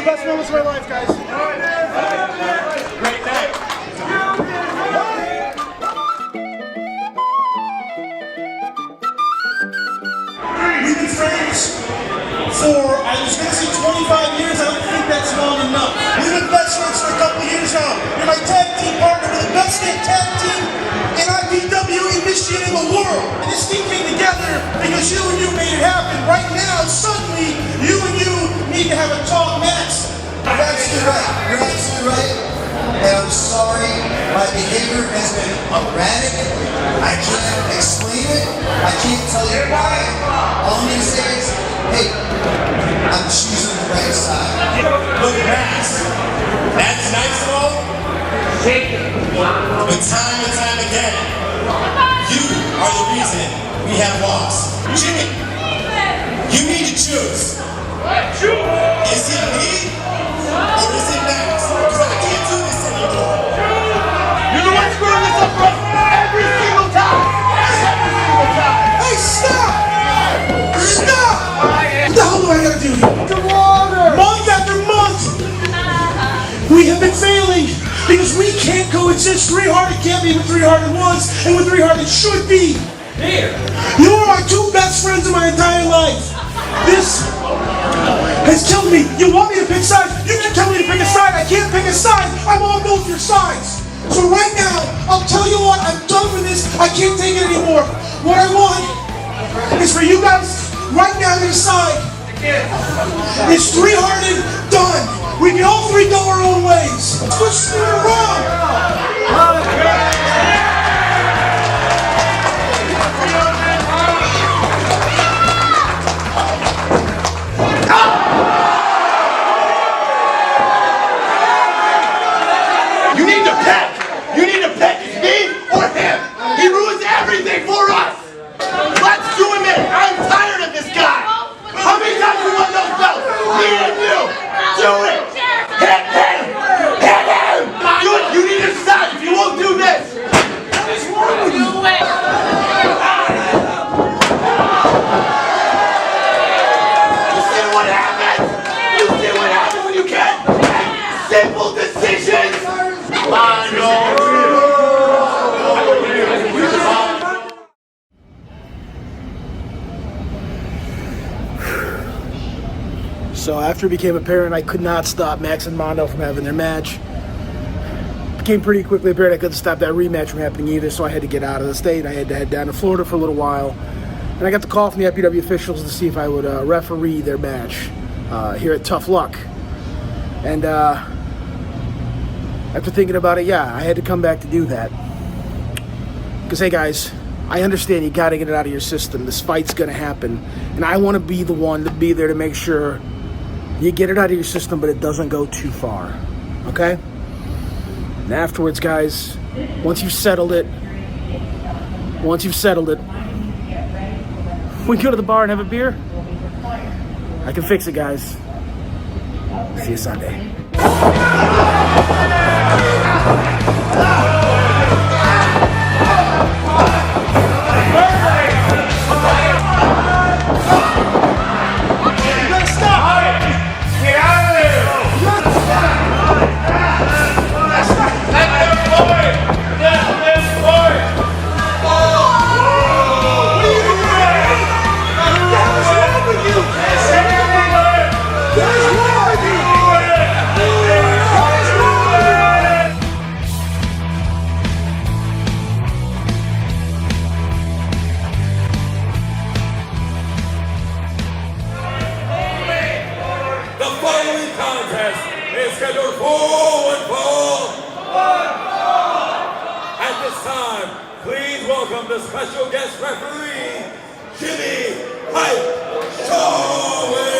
the best moments of my life, guys. Great night. We've been friends for, I was going to say 25 years. I don't think that's long enough. We've been best friends for a couple years now. You're my tag team partner. We're the best tag team in IPW in Michiana in the world. And this team came together because you and you made it happen. Right now, suddenly, you and you need to have a talk next. You're absolutely right. You're absolutely right. And I'm sorry, my behavior has been erratic. I can't explain it. I can't tell you why. All I'm going to say is, hey, I'm choosing the right side. Look, Max, that's nice and all, but time and time again, you are the reason we have lost. Jimmy, you need to choose. Is it me or is it Max? Because I can't do this anymore. You're the one screwing this up for us every single time. Every single time. Hey, stop! Stop! What the hell do I gotta do here? The water! Month after month, we have been failing because we can't coexist. 3-hearted can't be with 3-hearted once, and with 3-hearted should be. You are my two best friends in my entire life. This has killed me. You want me to pick sides? You can tell me to pick a side. I can't pick a side. I'm on both your sides. So right now, I'll tell you what, I'm done with this. I can't take it anymore. What I want is for you guys right now to decide. Is 3-hearted done? We can all three go our own ways. Let's spin it around. You need to pick. You need to pick. It's me or him. He ruins everything for us. Let's do him in. I'm tired of this guy. How many times we won those belts? Me and you. Do it. Hit him. Hit him. Do it. You need to decide if you won't do this. What is wrong with you? You see what happens? You see what happens when you can't make simple decisions? So after it became apparent I could not stop Max and Mondo from having their match, it became pretty quickly apparent I couldn't stop that rematch from happening either, so I had to get out of the state. I had to head down to Florida for a little while. And I got the call from the IPW officials to see if I would referee their match here at Tough Luck. And after thinking about it, yeah, I had to come back to do that. Because, hey guys, I understand you got to get it out of your system. This fight's going to happen. And I want to be the one to be there to make sure you get it out of your system, but it doesn't go too far. Okay? And afterwards, guys, once you've settled it, we can go to the bar and have a beer. I can fix it, guys. See you Sunday. Scheduled for one fall. At this time, please welcome the special guest referee, Jimmy Shalwin.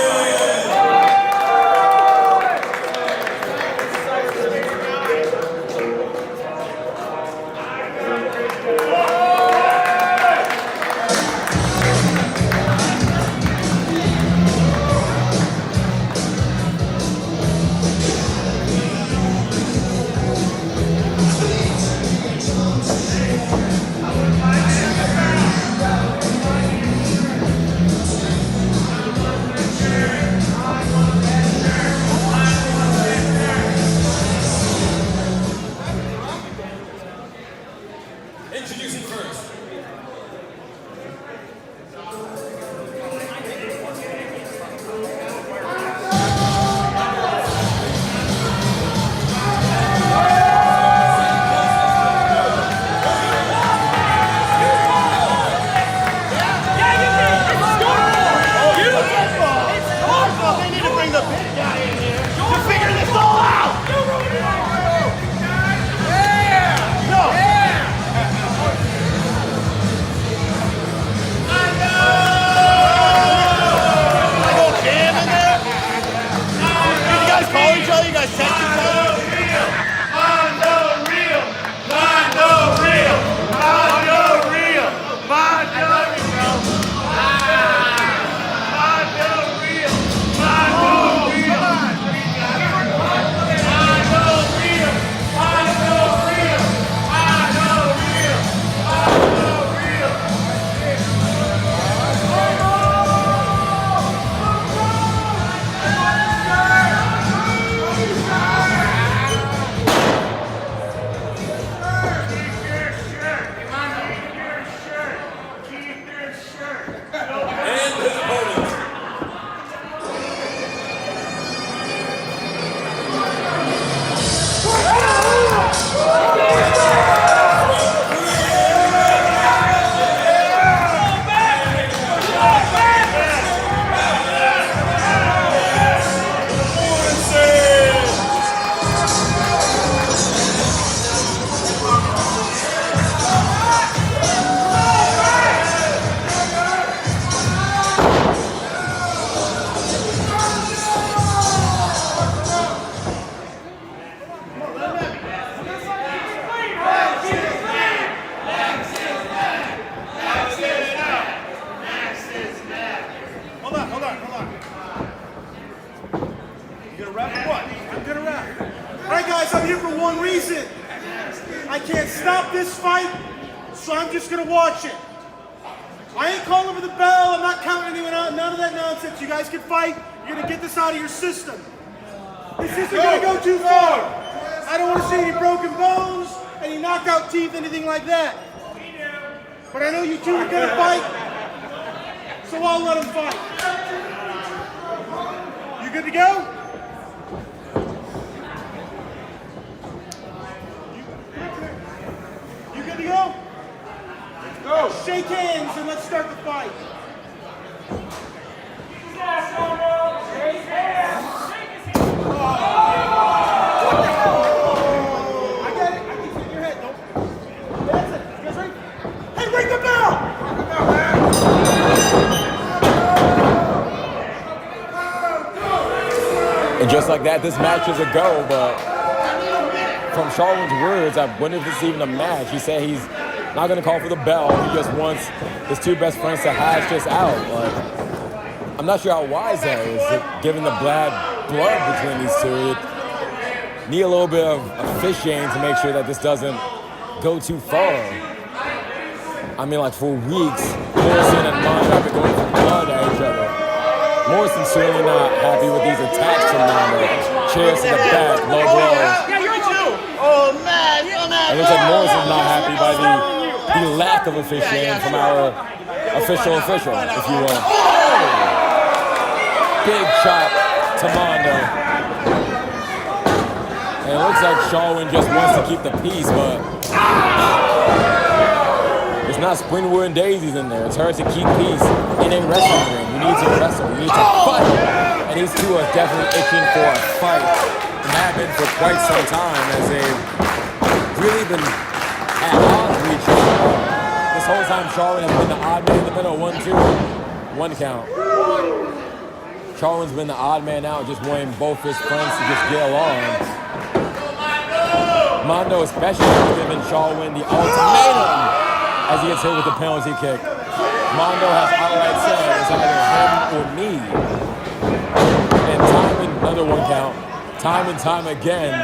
tell you guys testing time? Mondo real! Mondo real! Mondo real! Mondo real! Mondo real! Mondo real! Mondo real! Mondo real! Mondo real! Mondo real! I'm here for one reason. I can't stop this fight, so I'm just gonna watch it. I ain't calling for the bell, I'm not counting anyone out, none of that nonsense. You guys can fight, you're gonna get this out of your system. This isn't gonna go too far. I don't wanna see any broken bones, any knocked out teeth, anything like that. But I know you two are gonna fight, so I'll let them fight. You good to go? You good to go? Let's go. Shake hands and let's start the fight. And just like that, this match is a go, but from Shalwin's words, I wonder if this is even a match. He said he's not going to call for the bell. He just wants his two best friends to hash this out. Like, I'm not sure how wise that is, given the bad blood between these two. You need a little bit of officiating to make sure that this doesn't go too far. I mean, like, for weeks, Morrison and Mondo have been going for blood at each other. Morrison's certainly not happy with these attacks from Mondo. Chairs to the back, low blows. Oh, man, you're mad. It looks like Morrison's not happy by the lack of officiating from our official, if you will. Big chop to Mondo. And it looks like Shalwin just wants to keep the peace, but it's not Springwood and Daisies in there. It's hard to keep peace in a wrestling ring. You need to wrestle. You need to fight. And these two are definitely itching for a fight. And have been for quite some time as they've really been at odds with each other. This whole time Shalwin has been the odd man in the middle. 1-2. 1 count. Shalwin's been the odd man out, just wanting both his friends to just get along. Mondo especially has given Shalwin the ultimatum as he gets hit with the penalty kick. Mondo has outright said it's either him or me. And another 1 count. Time and time again,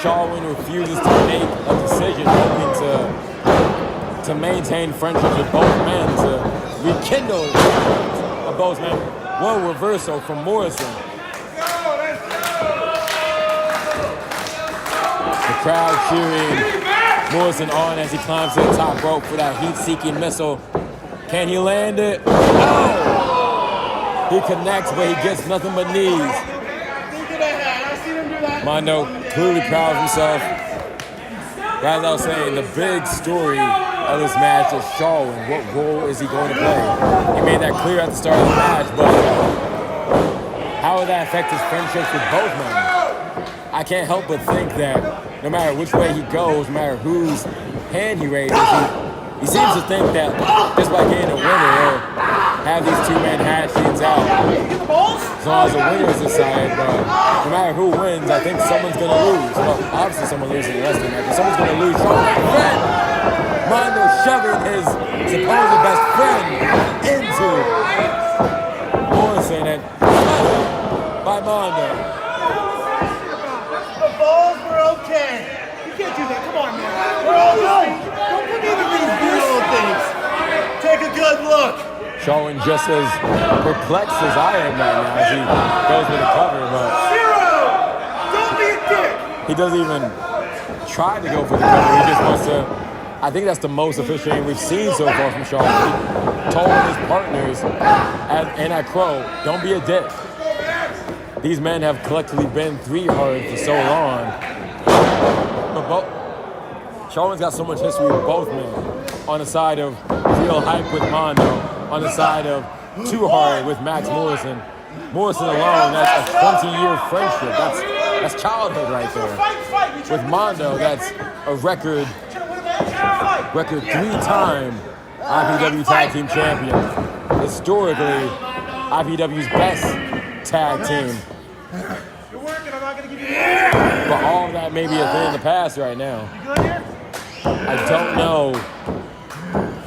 Shalwin refuses to make a decision, hoping to maintain friendship with both men, to rekindle of both men. One reversal from Morrison. The crowd cheering Morrison on as he climbs to the top rope for that heat-seeking missile. Can he land it? No! He connects, but he gets nothing but knees. Mondo clearly proud of himself. As I was saying, the big story of this match is Shalwin. What role is he going to play? He made that clear at the start of the match, but how will that affect his friendships with both men? I can't help but think that no matter which way he goes, no matter whose hand he raises, he seems to think that just by getting a winner, he'll have these two men hash things out. As long as the winners decide, but no matter who wins, I think someone's going to lose. Well, obviously someone loses the rest of the match, but someone's going to lose. Mondo shoving his supposed best friend into Morrison and by Mondo. The balls were okay. You can't do that. Come on, man. We're all good. Don't put me in these little things. Take a good look. Shalwin just as perplexed as I am right now as he goes for the cover, but Zero! Don't be a dick! he doesn't even try to go for the cover. He just wants to. I think that's the most officiating we've seen so far from Shalwin. He told his partners, and I quote, "Don't be a dick." These men have collectively been 3 hard for so long. But Shalwin's got so much history with both men. On the side of real hype with Mondo, on the side of 2 hard with Max Morrison. Morrison alone, that's a 20-year friendship. That's childhood right there. With Mondo, that's a record 3-time IPW Tag Team Champion. Historically, IPW's best tag team. You're working, I'm not going to give you But all of that may be a thing in the past right now. I don't know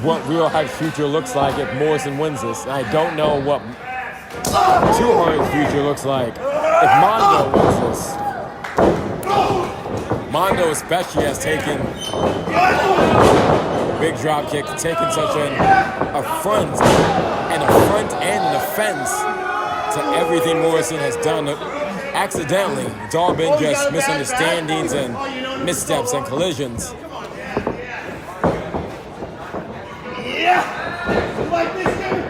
what real hype's future looks like if Morrison wins this. And I don't know what 2 Hard's future looks like if Mondo wins this. Mondo especially has taken big drop kick, taken such an affront and an offense to everything Morrison has done accidentally. It's all been just misunderstandings and missteps and collisions. Yeah! You like this game?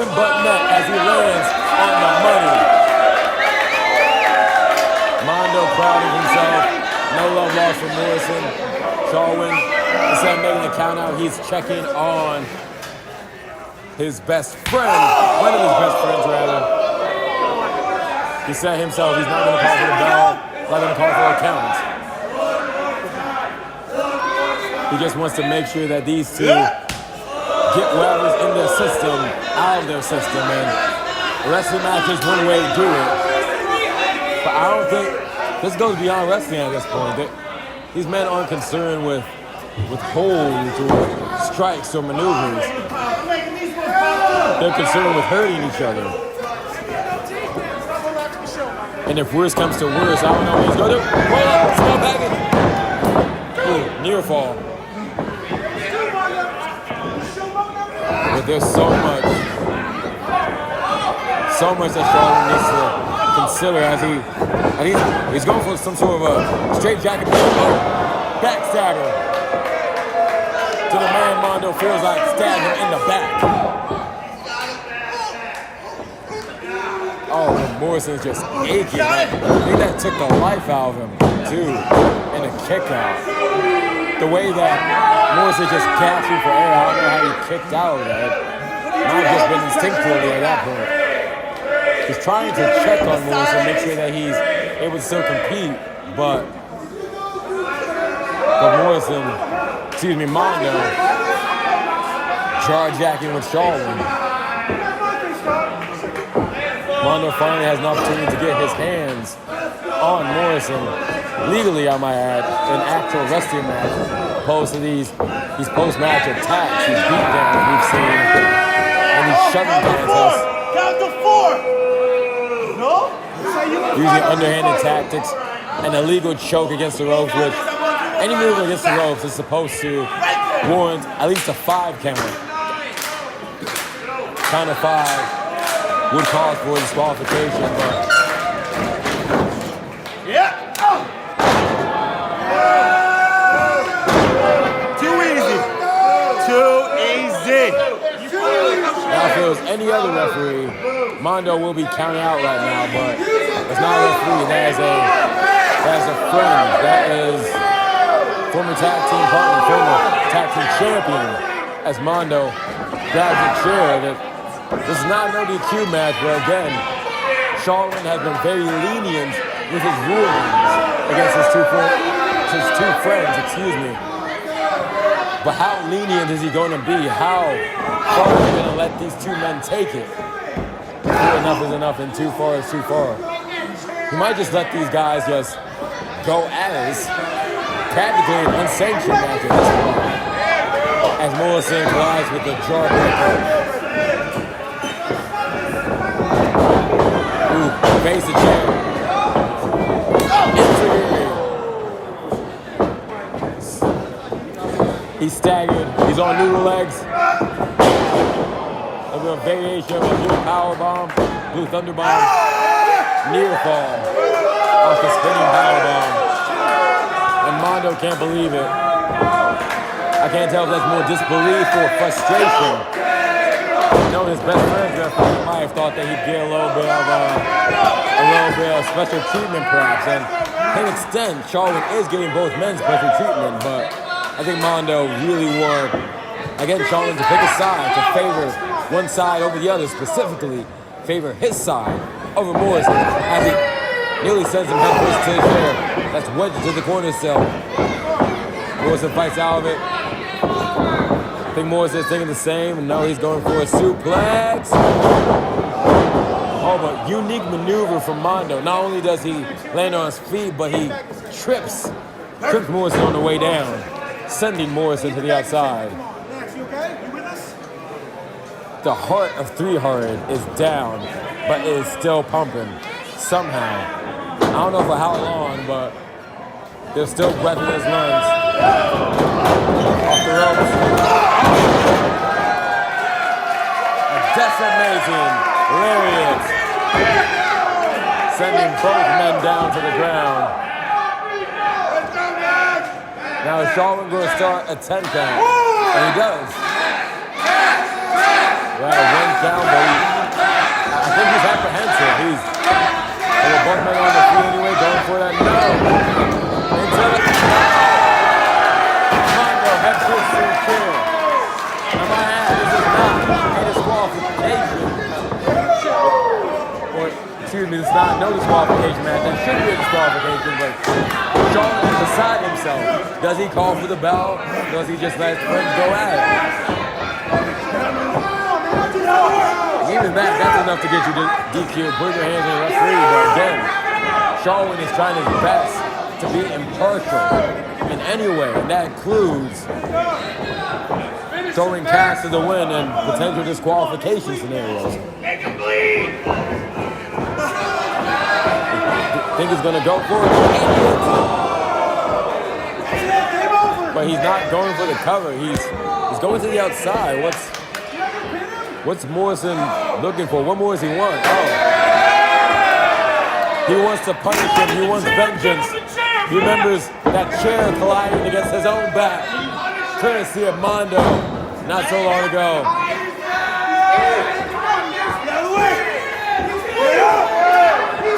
But net as he lands on the money. Mondo proud of himself. No love lost from Morrison. Shalwin, instead of making a count out, he's checking on his best friend. One of his best friends, rather. He said himself he's not going to call for the bell. He's not going to call for a count. He just wants to make sure that these two get whatever's in their system out of their system, and wrestling match is one way to do it. But I don't think this goes beyond wrestling at this point. These men aren't concerned with holds or strikes or maneuvers. They're concerned with hurting each other. And if worse comes to worse, I don't know what he's going to do. Roll up, small package. Ooh, near fall. But there's so much that Shalwin needs to consider as he's going for some sort of a straight jacket backstabber to the man Mondo feels like stabbed him in the back. Oh, and Morrison's just aching. I think that took the life out of him too, and a kick out. The way that Morrison just gasping for air, I don't know how he kicked out of that. Might have just been instinctually at that point. He's trying to check on Morrison, make sure that he's able to still compete, but Mondo, jaw-jacking with Shalwin. Mondo finally has an opportunity to get his hands on Morrison, legally I might add, an actual wrestling match, opposed to these post-match attacks, these beatdowns we've seen, and these shoving contests. Count to 4! No? Using underhanded tactics, an illegal choke against the ropes, which any move against the ropes is supposed to warrant at least a 5 count. count of 5 would cause for disqualification, but Too easy. Too easy. now if it was any other referee, Mondo will be counted out right now, but it's not a referee. That is a friend. That is former tag team partner, former tag team champion, as Mondo grabs a chair. This is not an no DQ match, but again, Shalwin has been very lenient with his rulings against his two friends, excuse me. But how lenient is he going to be? How far is he going to let these two men take it? Enough is enough and too far is too far. He might just let these guys just go as practically an unsanctioned match at this point, as Morrison collides with the jawbreaker. Ooh, face the chair. He's staggered. He's on noodle legs. A little variation of a blue power bomb, blue thunder bomb, near fall off the spinning power bomb. And Mondo can't believe it. I can't tell if that's more disbelief or frustration. You know, his best friends there for life thought that he'd get a little bit of special treatment, perhaps. And to an extent, Shalwin is getting both men special treatment, but I think Mondo really wanted, again, Shalwin to pick a side, to favor one side over the other, specifically favor his side over Morrison, as he nearly sends him headfirst to the chair. That's wedged to the corner cell. Morrison fights out of it. I think Morrison's thinking the same, and now he's going for a suplex. Oh, but unique maneuver from Mondo. Not only does he land on his feet, but he trips Morrison on the way down, sending Morrison to the outside. The heart of 3-Hearted is down, but it is still pumping somehow. I don't know for how long, but there's still breath in his lungs. Off the ropes. That's amazing. Lariat. Sending both men down to the ground. Now is Shalwin going to start a 10 count? And he does. Well, 1 count, but I think he's apprehensive. Both men on the feet anyway, going for that. No. Into the Mondo head first to the chair. I might add, this is not a disqualification. Or, excuse me, this is not no disqualification match. It should be a disqualification, but Shalwin is beside himself. Does he call for the bell? Does he just let his friends go at it? Even that's enough to get you to DQ, put your hands on the referee, but again, Shalwin is trying his best to be impartial in any way, and that includes throwing cash to the win and potential disqualification scenarios. Think he's going to go for it? But he's not going for the cover. He's going to the outside. What's Morrison looking for? What more does he want? Oh. He wants to punish him. He wants vengeance. He remembers that chair colliding against his own back, courtesy of Mondo, not so long ago.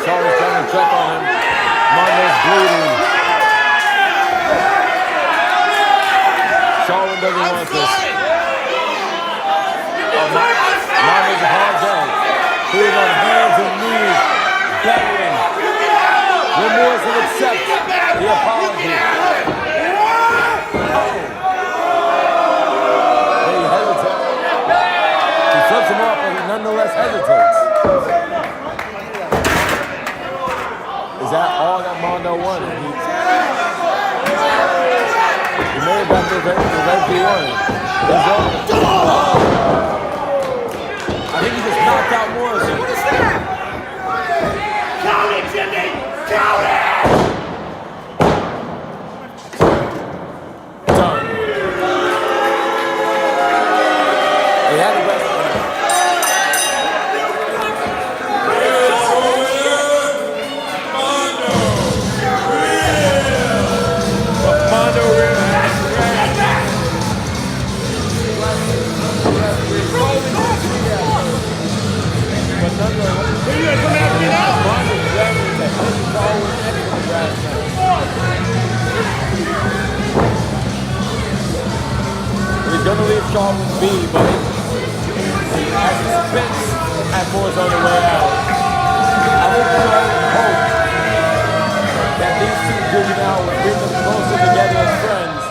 Charlie's trying to check on him. Mondo's bleeding. Shalwin doesn't want this. Mondo's a hard day. He is on hands and knees, begging. Will Morrison accept the apology? He hesitates. He flips him off, but he nonetheless hesitates. Is that all that Mondo wanted? He made it back to the revenge he wanted. I think he just knocked out Morrison. What is that? Count it, Jimmy! Count it! Done. He had the best. early, but as he spits, and more's on the way out. I think we all hope that these two figured out would bring them closer together as friends,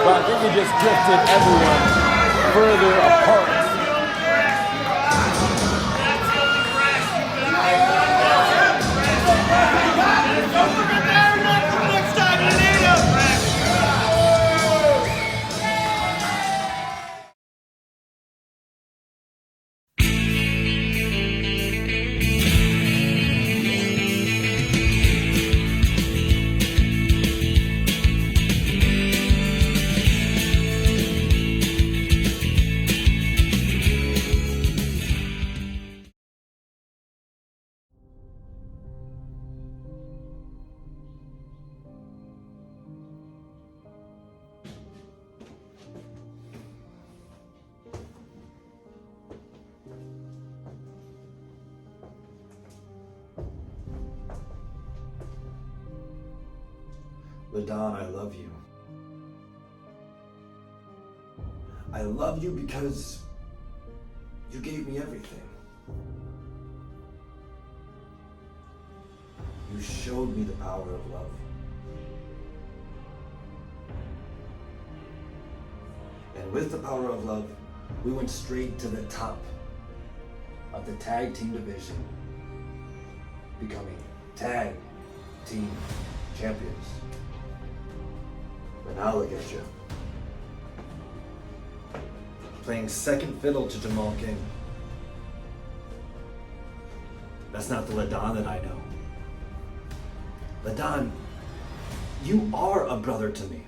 but I think it just drifted everyone further apart. LaDon, I love you. I love you because you gave me everything. You showed me the power of love. And with the power of love, we went straight to the top of the tag team division, becoming tag team champions. But now look at you. Playing second fiddle to Jumal Kyng. That's not the LaDon that I know. LaDon, you are a brother to me.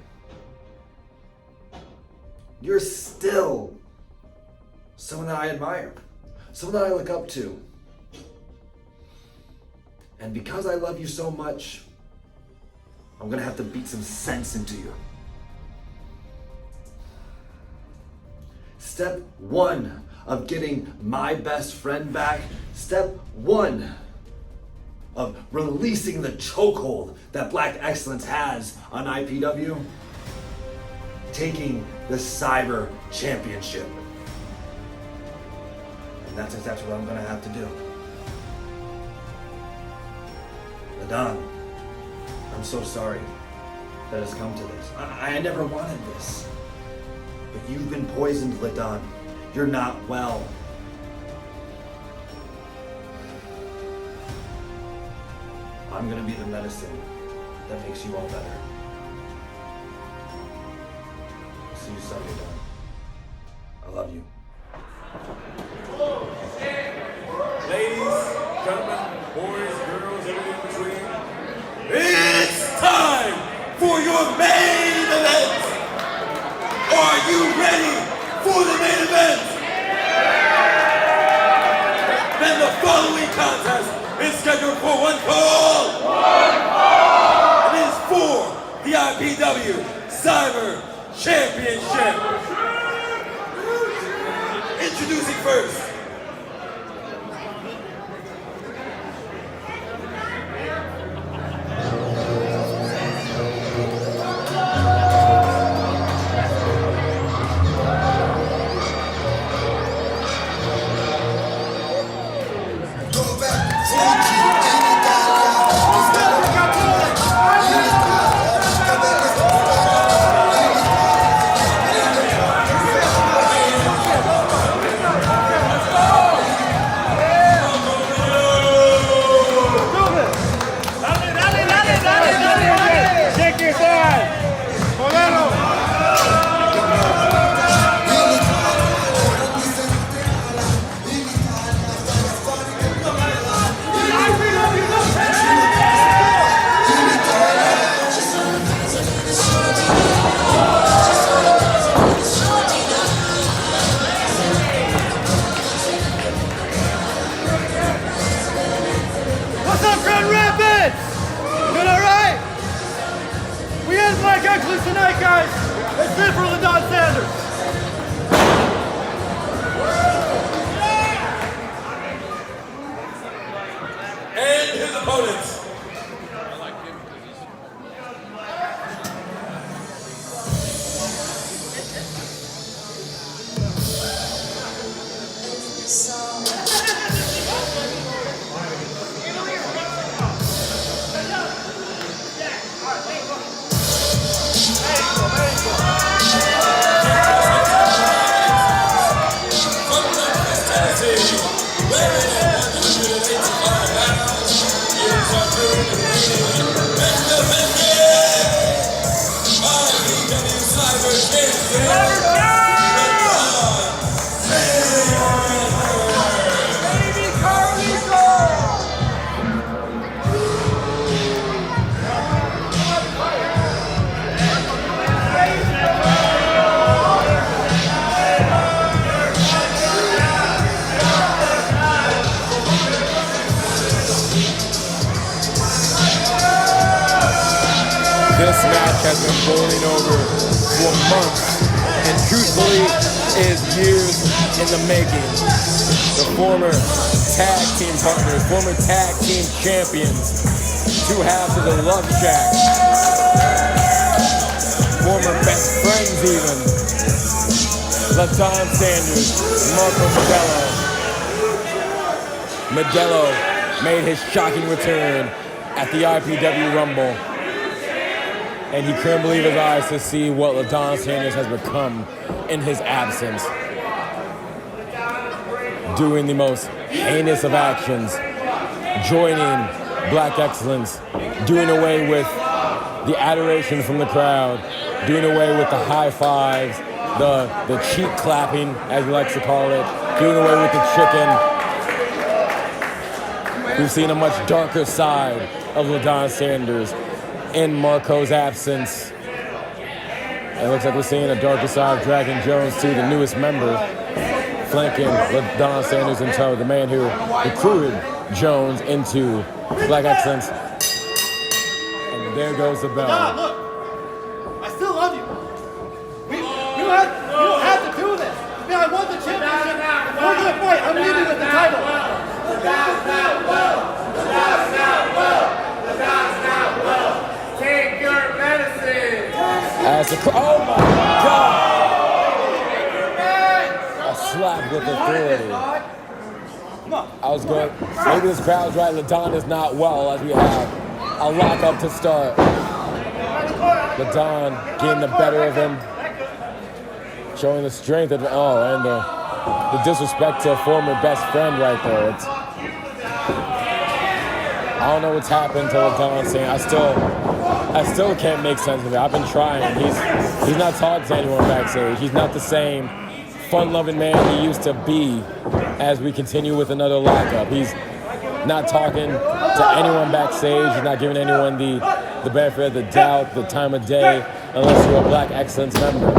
You're still someone that I admire, someone that I look up to. And because I love you so much, I'm gonna have to beat some sense into you. Step one of getting my best friend back. Step one of releasing the chokehold that Black Excellence has on IPW. Taking the Cyber Championship. And that's exactly what I'm gonna have to do. LaDon, I'm so sorry that it's come to this. I never wanted this. But you've been poisoned, LaDon. You're not well. I'm gonna be the medicine that makes you all better. See you Sunday, Don. I love you. Ladies, gentlemen, boys, girls, everything in between, it's time for your main event! Are you ready for the main event? Then the following contest is scheduled for one fall! It is for the IPW Cyber Championship. Introducing first, tonight, guys. Let's live for LaDon Sanders. and his opponents. IPW Cyber Championship. This match has been boiling over for months and truthfully is years in the making. The former tag team partners, former tag team champions, two halves of the Love Shack, former best friends even, LaDon Sanders, Marco Modello. Modello made his shocking return at the IPW Rumble. And he couldn't believe his eyes to see what LaDon Sanders has become in his absence. Doing the most heinous of actions, joining Black Excellence, doing away with the adoration from the crowd, doing away with the high fives, the cheek clapping, as he likes to call it, doing away with the chicken. We've seen a much darker side of LaDon Sanders in Marco's absence. It looks like we're seeing a darker side of Dragon Jones too, the newest member, flanking LaDon Sanders in tow, the man who recruited Jones into Black Excellence. And there goes the bell. God, look, I still love you. You don't have to do this. I mean, I won the championship. We're gonna fight. I'm leaving with the title. LaDon's not well. LaDon's not well. LaDon's not well. Take your medicine. Oh my God! A slap with authority. I was going, maybe this crowd's right. LaDon is not well as we have a lockup to start. LaDon getting the better of him, showing the strength of, and the disrespect to a former best friend right there. I don't know what's happened to LaDon Sanders. I still can't make sense of it. I've been trying. He's not talking to anyone backstage. He's not the same fun-loving man he used to be as we continue with another lockup. He's not talking to anyone backstage. He's not giving anyone the benefit of the doubt, the time of day, unless you're a Black Excellence member.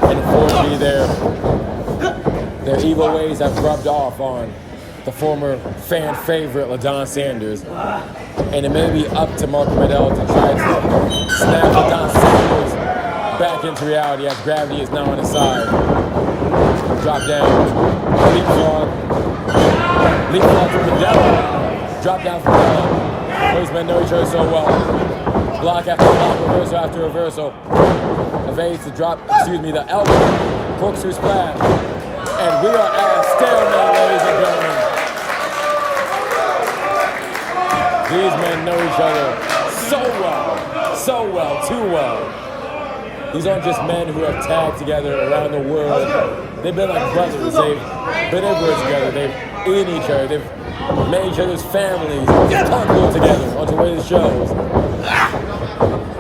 And unfortunately, their evil ways have rubbed off on the former fan favorite LaDon Sanders. And it may be up to Marco Modello to try to snap LaDon Sanders back into reality as gravity is now on his side. Drop down, leapfrog from Modello, drop down from Modello. Those men know each other so well. Block after block, reversal after reversal. Evades the the elbow, corkscrew splash. And we are at stalemate, ladies and gentlemen. These men know each other so well, too well. These aren't just men who have tagged together around the world. They've been like brothers. They've been everywhere together. They've eaten each other. They've made each other's families comfortable together on the way to shows.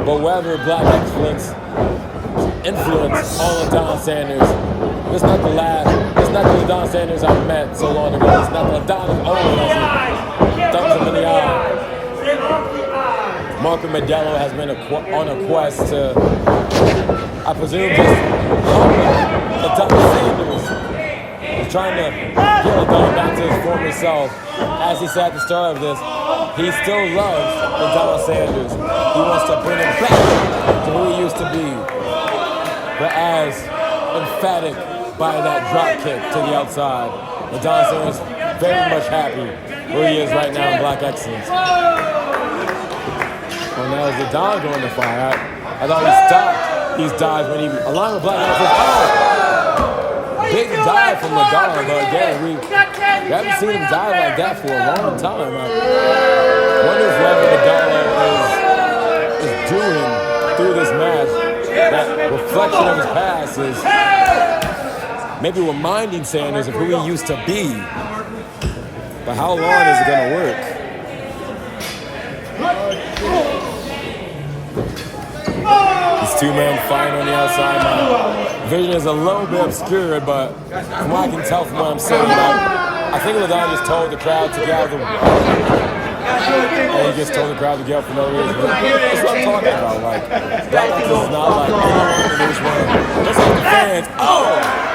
But whether Black Excellence influence on LaDon Sanders, it's not the LaDon Sanders I met so long ago. It's not the LaDon of old as he thumbs him in the eye. Marco Modello has been on a quest to, I presume, just LaDon Sanders. He's trying to get LaDon back to his former self. As he said at the start of this, he still loves LaDon Sanders. He wants to bring him back to who he used to be. But as emphatic by that drop kick to the outside, LaDon Sanders very much happy where he is right now in Black Excellence. Well, now is LaDon going to fire? I thought he stopped these dives when he aligned with Black Excellence. Big dive from LaDon, but again, we haven't seen him dive like that for a long time. I wonder if what Modello is doing through this match, that reflection of his past, is maybe reminding Sanders of who he used to be. But how long is it going to work? two men fighting on the outside. My vision is a little bit obscured, but from what I can tell from what I'm saying, I think LaDon just told the crowd to get out of the way. And he just told the crowd to get up for no reason. That's what I'm talking about. Like, Black Excellence is not like anyone in this one. Just like the fans. Oh!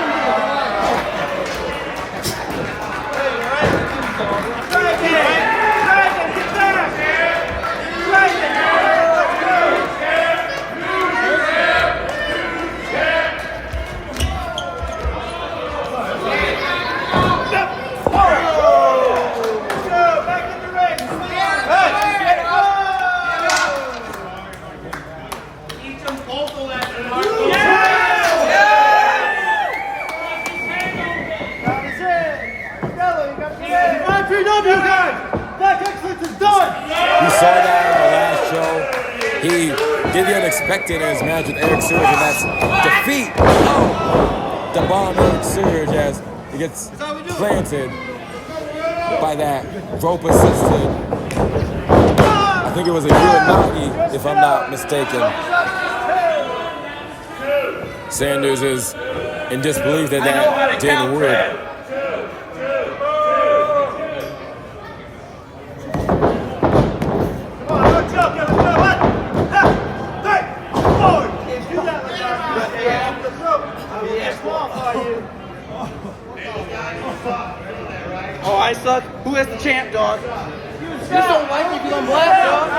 He did the unexpected in his match with Eric Surge, and that's defeat. Oh! The bomb Eric Surge as he gets planted by that rope-assisted. I think it was a Uranagi, if I'm not mistaken. Sanders is in disbelief that that didn't work. Oh, I suck. Who is the champ, dog? You just don't like me because I'm black, dog.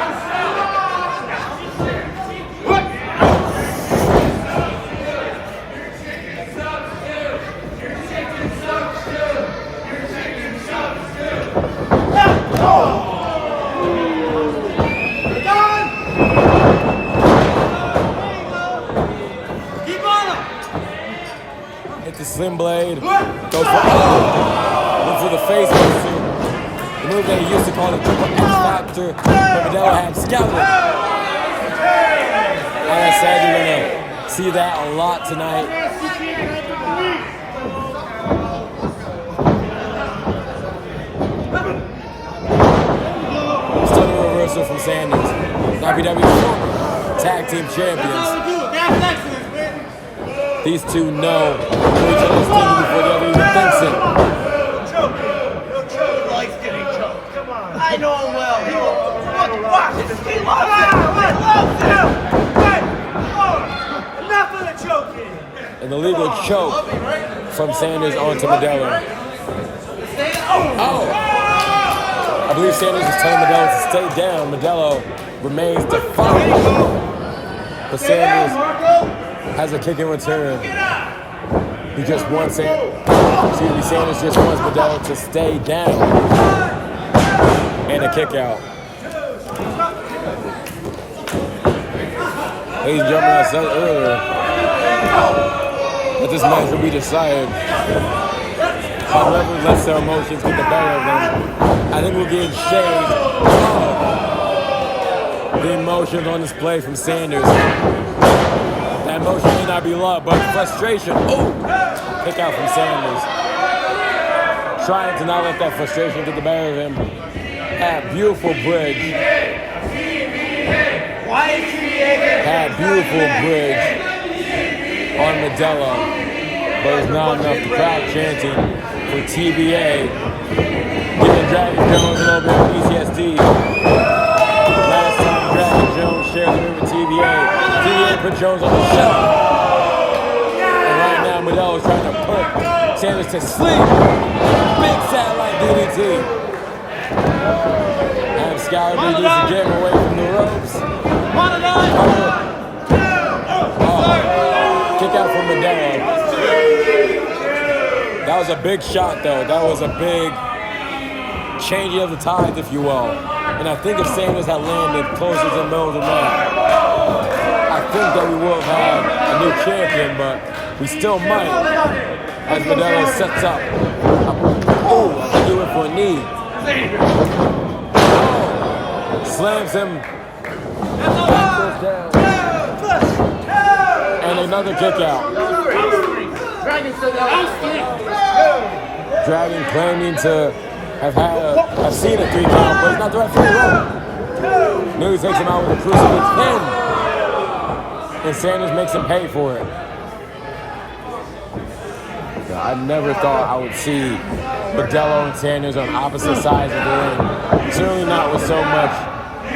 Keep on him. Hit the slim blade. Go for the face buster. The move that he used to call the triple X factor, but Modello had scouted. Like I said, you're gonna see that a lot tonight. Stunning reversal from Sanders. IPW Tag Team Champions. These two know each other's thinking before the other even thinks it. I know him well. He will watch it. He loves it. He loves it. Enough of the choking. An illegal choke from Sanders onto Modello. Oh! I believe Sanders is telling Modello to stay down. Modello remains defiant. But Sanders has a kick in return. He just wants Sanders just wants Modello to stay down. And a kick out. Ladies and gentlemen, I said earlier that this match will be decided. However, lets their emotions get the better of them. I think we'll get shades of the emotions on display from Sanders. That emotion may not be love, but frustration. Oh! Kick out from Sanders. Trying to not let that frustration get the better of him. Had beautiful bridge. Had beautiful bridge on Modello, but it was not enough. The crowd chanting for TBA, giving Dragon Jones a little bit of PTSD. Last time Dragon Jones shared the room with TBA put Jones on the shelf. And right now Modello is trying to put Sanders to sleep. Big satellite DDT. Adam Scalabry needs to get him away from the ropes. Kick out from Modello. That was a big shot, though. That was a big changing of the tides, if you will. And I think if Sanders had landed closer to the middle of the mat, I think that we would have had a new champion, but we still might, as Modello sets up. Oh, I think he went for a knee. Oh, slams him backwards down. And another kick out. Dragon claiming to have seen a 3 count, but he's not the referee. News takes him out with a crucifix pin. and Sanders makes him pay for it. I never thought I would see Modello and Sanders on opposite sides of the ring. Certainly not with so much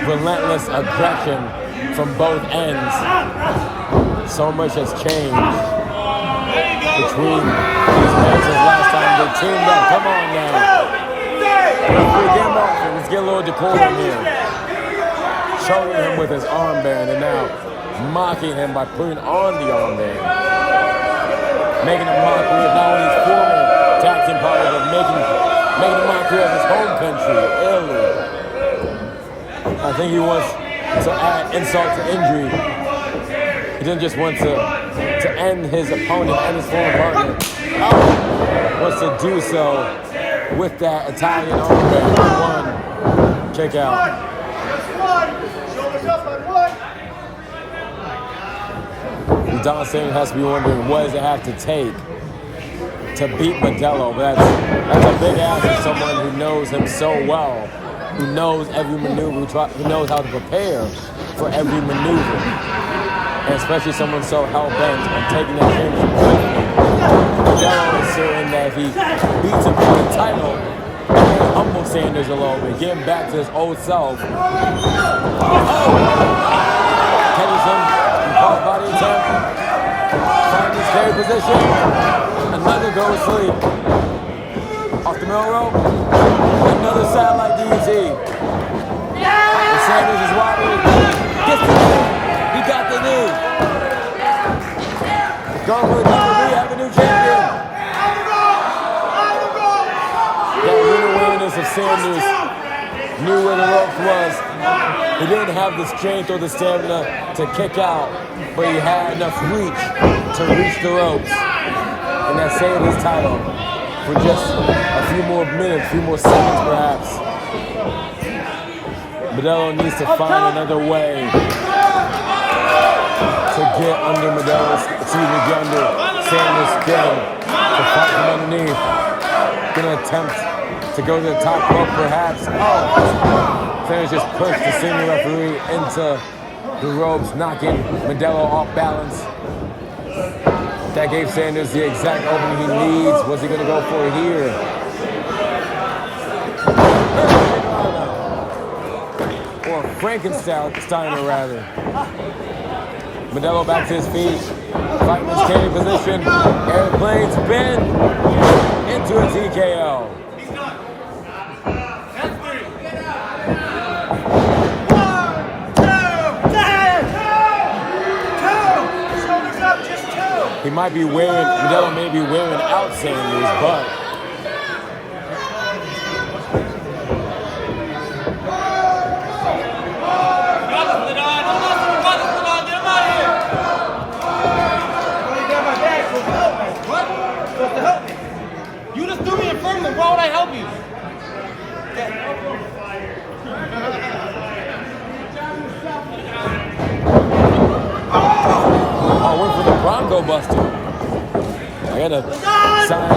relentless aggression from both ends. So much has changed between these men since last time they teamed up. Come on now. Let's get a little decorum here. Showing him with his armband and now mocking him by putting on the armband. Making a mockery of not only his former tag team partner, but making a mockery of his home country, Italy. I think he wants to add insult to injury. He doesn't just want to end his opponent and his former partner. Wants to do so with that Italian armband. One kick out. Shoulders up on one. LaDon Sanders has to be wondering what does it have to take to beat Modello. But that's a big ask for someone who knows him so well, who knows every maneuver, who knows how to prepare for every maneuver. And especially someone so hell-bent on taking that championship. Modello is certain that if he beats him for the title, he may humble Sanders a little bit, get him back to his old self. Catches him in cross body attempt. Finds his carry position. Another go sleep. Off the middle rope. Another satellite DDT. And Sanders is wobbling. Gets the knee. He got the knee. Going for the WWE, have a new champion. That real awareness of Sanders knew where the rope was. He didn't have the strength or the stamina to kick out, but he had enough reach to reach the ropes. And that saved his title for just a few more minutes, a few more seconds perhaps. Modello needs to find another way to get under get under Sanders' skin, to fight from underneath. Gonna attempt to go to the top rope perhaps. Sanders just pushed the senior referee into the ropes, knocking Modello off balance. That gave Sanders the exact opening he needs. What's he gonna go for here? Or Frankensteiner rather. Modello back to his feet, fighting his carry position. Airplane spin into a TKO. He might be wearing, Modello may be wearing out Sanders, but You just threw me in front of him. Why would I help you? Oh, went for the Bronco Buster. I got a sign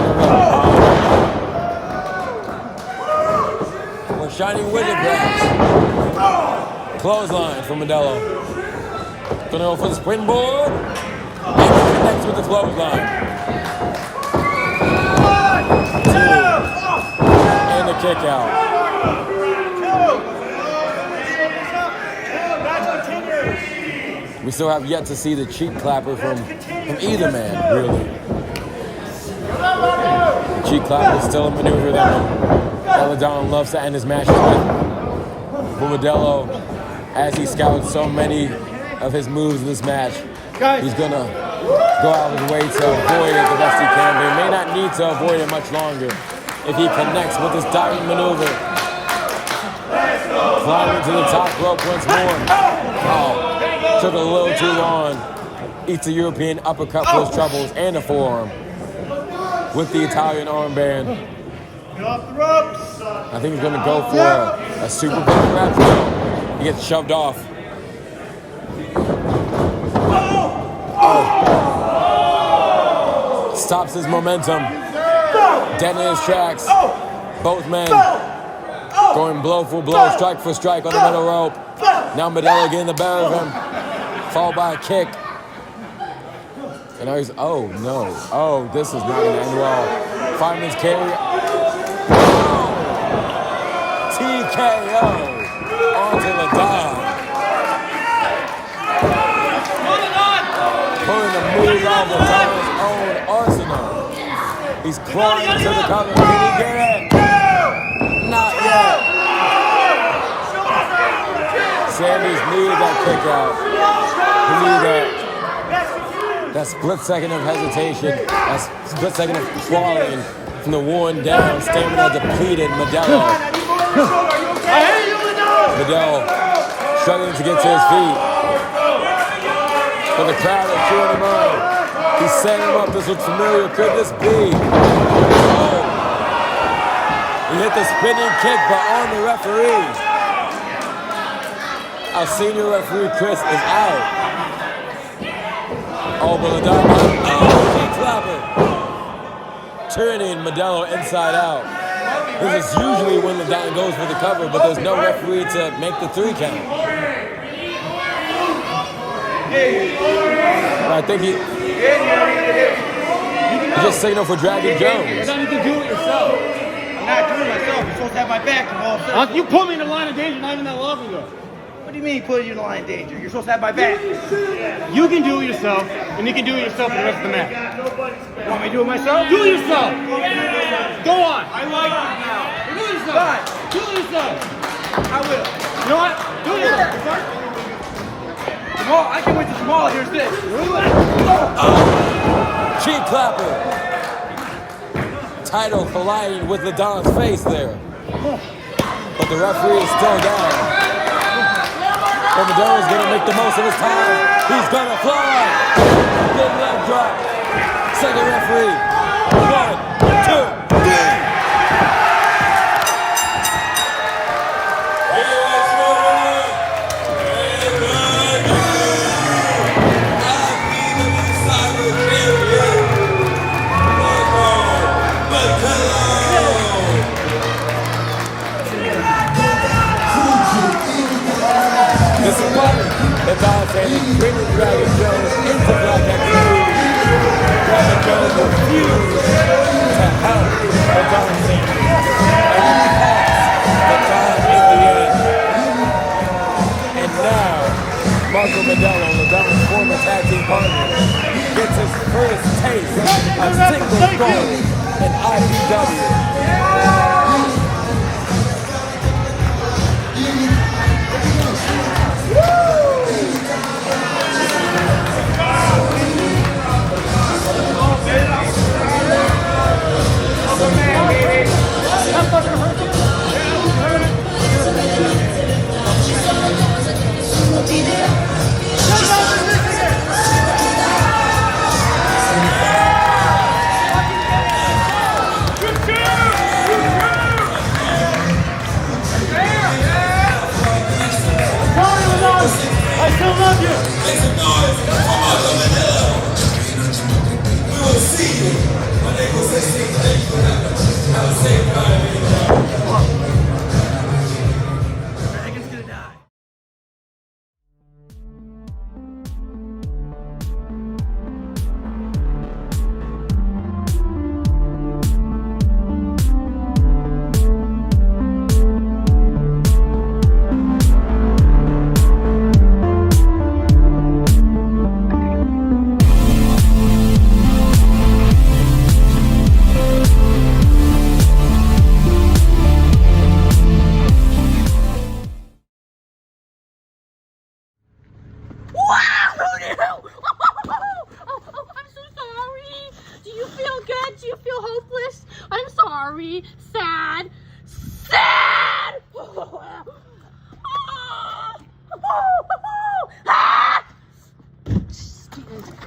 of we're shining wizard grabs. Clothesline from Modello. Gonna go for the springboard. And connects with the clothesline. And the kick out. We still have yet to see the cheek clapper from either man, really. The cheek clapper is still a maneuver that LaDon loves to end his matches with. For Modello, as he scouts so many of his moves in this match, he's gonna go out of his way to avoid it the best he can, but he may not need to avoid it much longer if he connects with this diving maneuver. Climbing to the top rope once more. Oh, took a little too long. Eats a European uppercut for his troubles and a forearm with the Italian armband. Get off the ropes. I think he's gonna go for a super big grab. He gets shoved off. Stops his momentum. Dead in his tracks. Both men going blow for blow, strike for strike on the middle rope. Now Modello getting the better of him. Followed by a kick. And now he's, oh no. Oh, this is not going to end well. Fireman's carry. Oh! TKO onto LaDon. Pulling the move out of LaDon's own arsenal. He's clawing into the cover. Can he get it? Not yet. Sanders needed that kick out. He needed that split second of hesitation, that split second of clawing from the worn down, stamina depleted Modello. Modello struggling to get to his feet. But the crowd is cheering him on. He's setting him up. This looks familiar. Could this be? Oh. He hit the spinning kick, but on the referee. Our senior referee, Chris, is out. Oh, but LaDon, clapper. Turning Modello inside out. This is usually when LaDon goes for the cover, but there's no referee to make the 3 count. I think he just signaled for Dragon Jones. You can do it yourself. I'm not doing it myself. You're supposed to have my back. You put me in the line of danger not even that long ago. What do you mean put you in the line of danger? You're supposed to have my back. You can do it yourself, and you can do it yourself for the rest of the match. You want me to do it myself? Do it yourself. Go on. I like it now. Do it yourself. Do it yourself. I will. You know what? Do it yourself. Jamal, I can wait till Jamal hears this. Cheek clapper. Title colliding with LaDon's face there. But the referee is still down. Modello's going to make the most of his time. He's going to fly. Big leg drop. Second referee. 1, 2, 3. LaDon Sanders bringing Dragon Jones into Black Activity. Dragon Jones refused to help LaDon Sanders. And he passed LaDon in the end. And now, Marco Modello, LaDon's former tag team partner, gets his first taste of single gold in IPW. I still love you! Make some noise for Marco Modello. We will see you on April 16th. Have a safe time. Dragon's gonna die. Sad. Sad!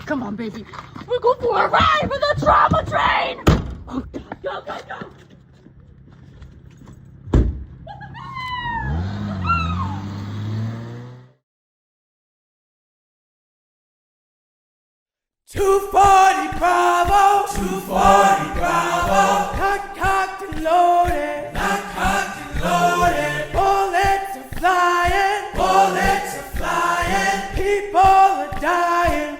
Come on, baby. We're going for a ride with the trauma train! Oh, go, go, go! .240 Bravo, 240 Bravo, cocked and loaded, cocked and loaded, bullets are flying, people are dying,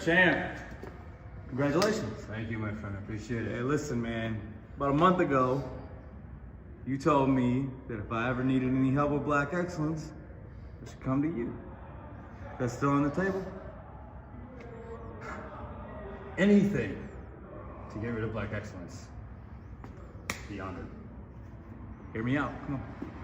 champ. Congratulations. Thank you, my friend. I appreciate it. Hey, listen, man. About a month ago, you told me that if I ever needed any help with Black Excellence, I should come to you. That's still on the table? Anything to get rid of Black Excellence. Be honored. Hear me out. Come on.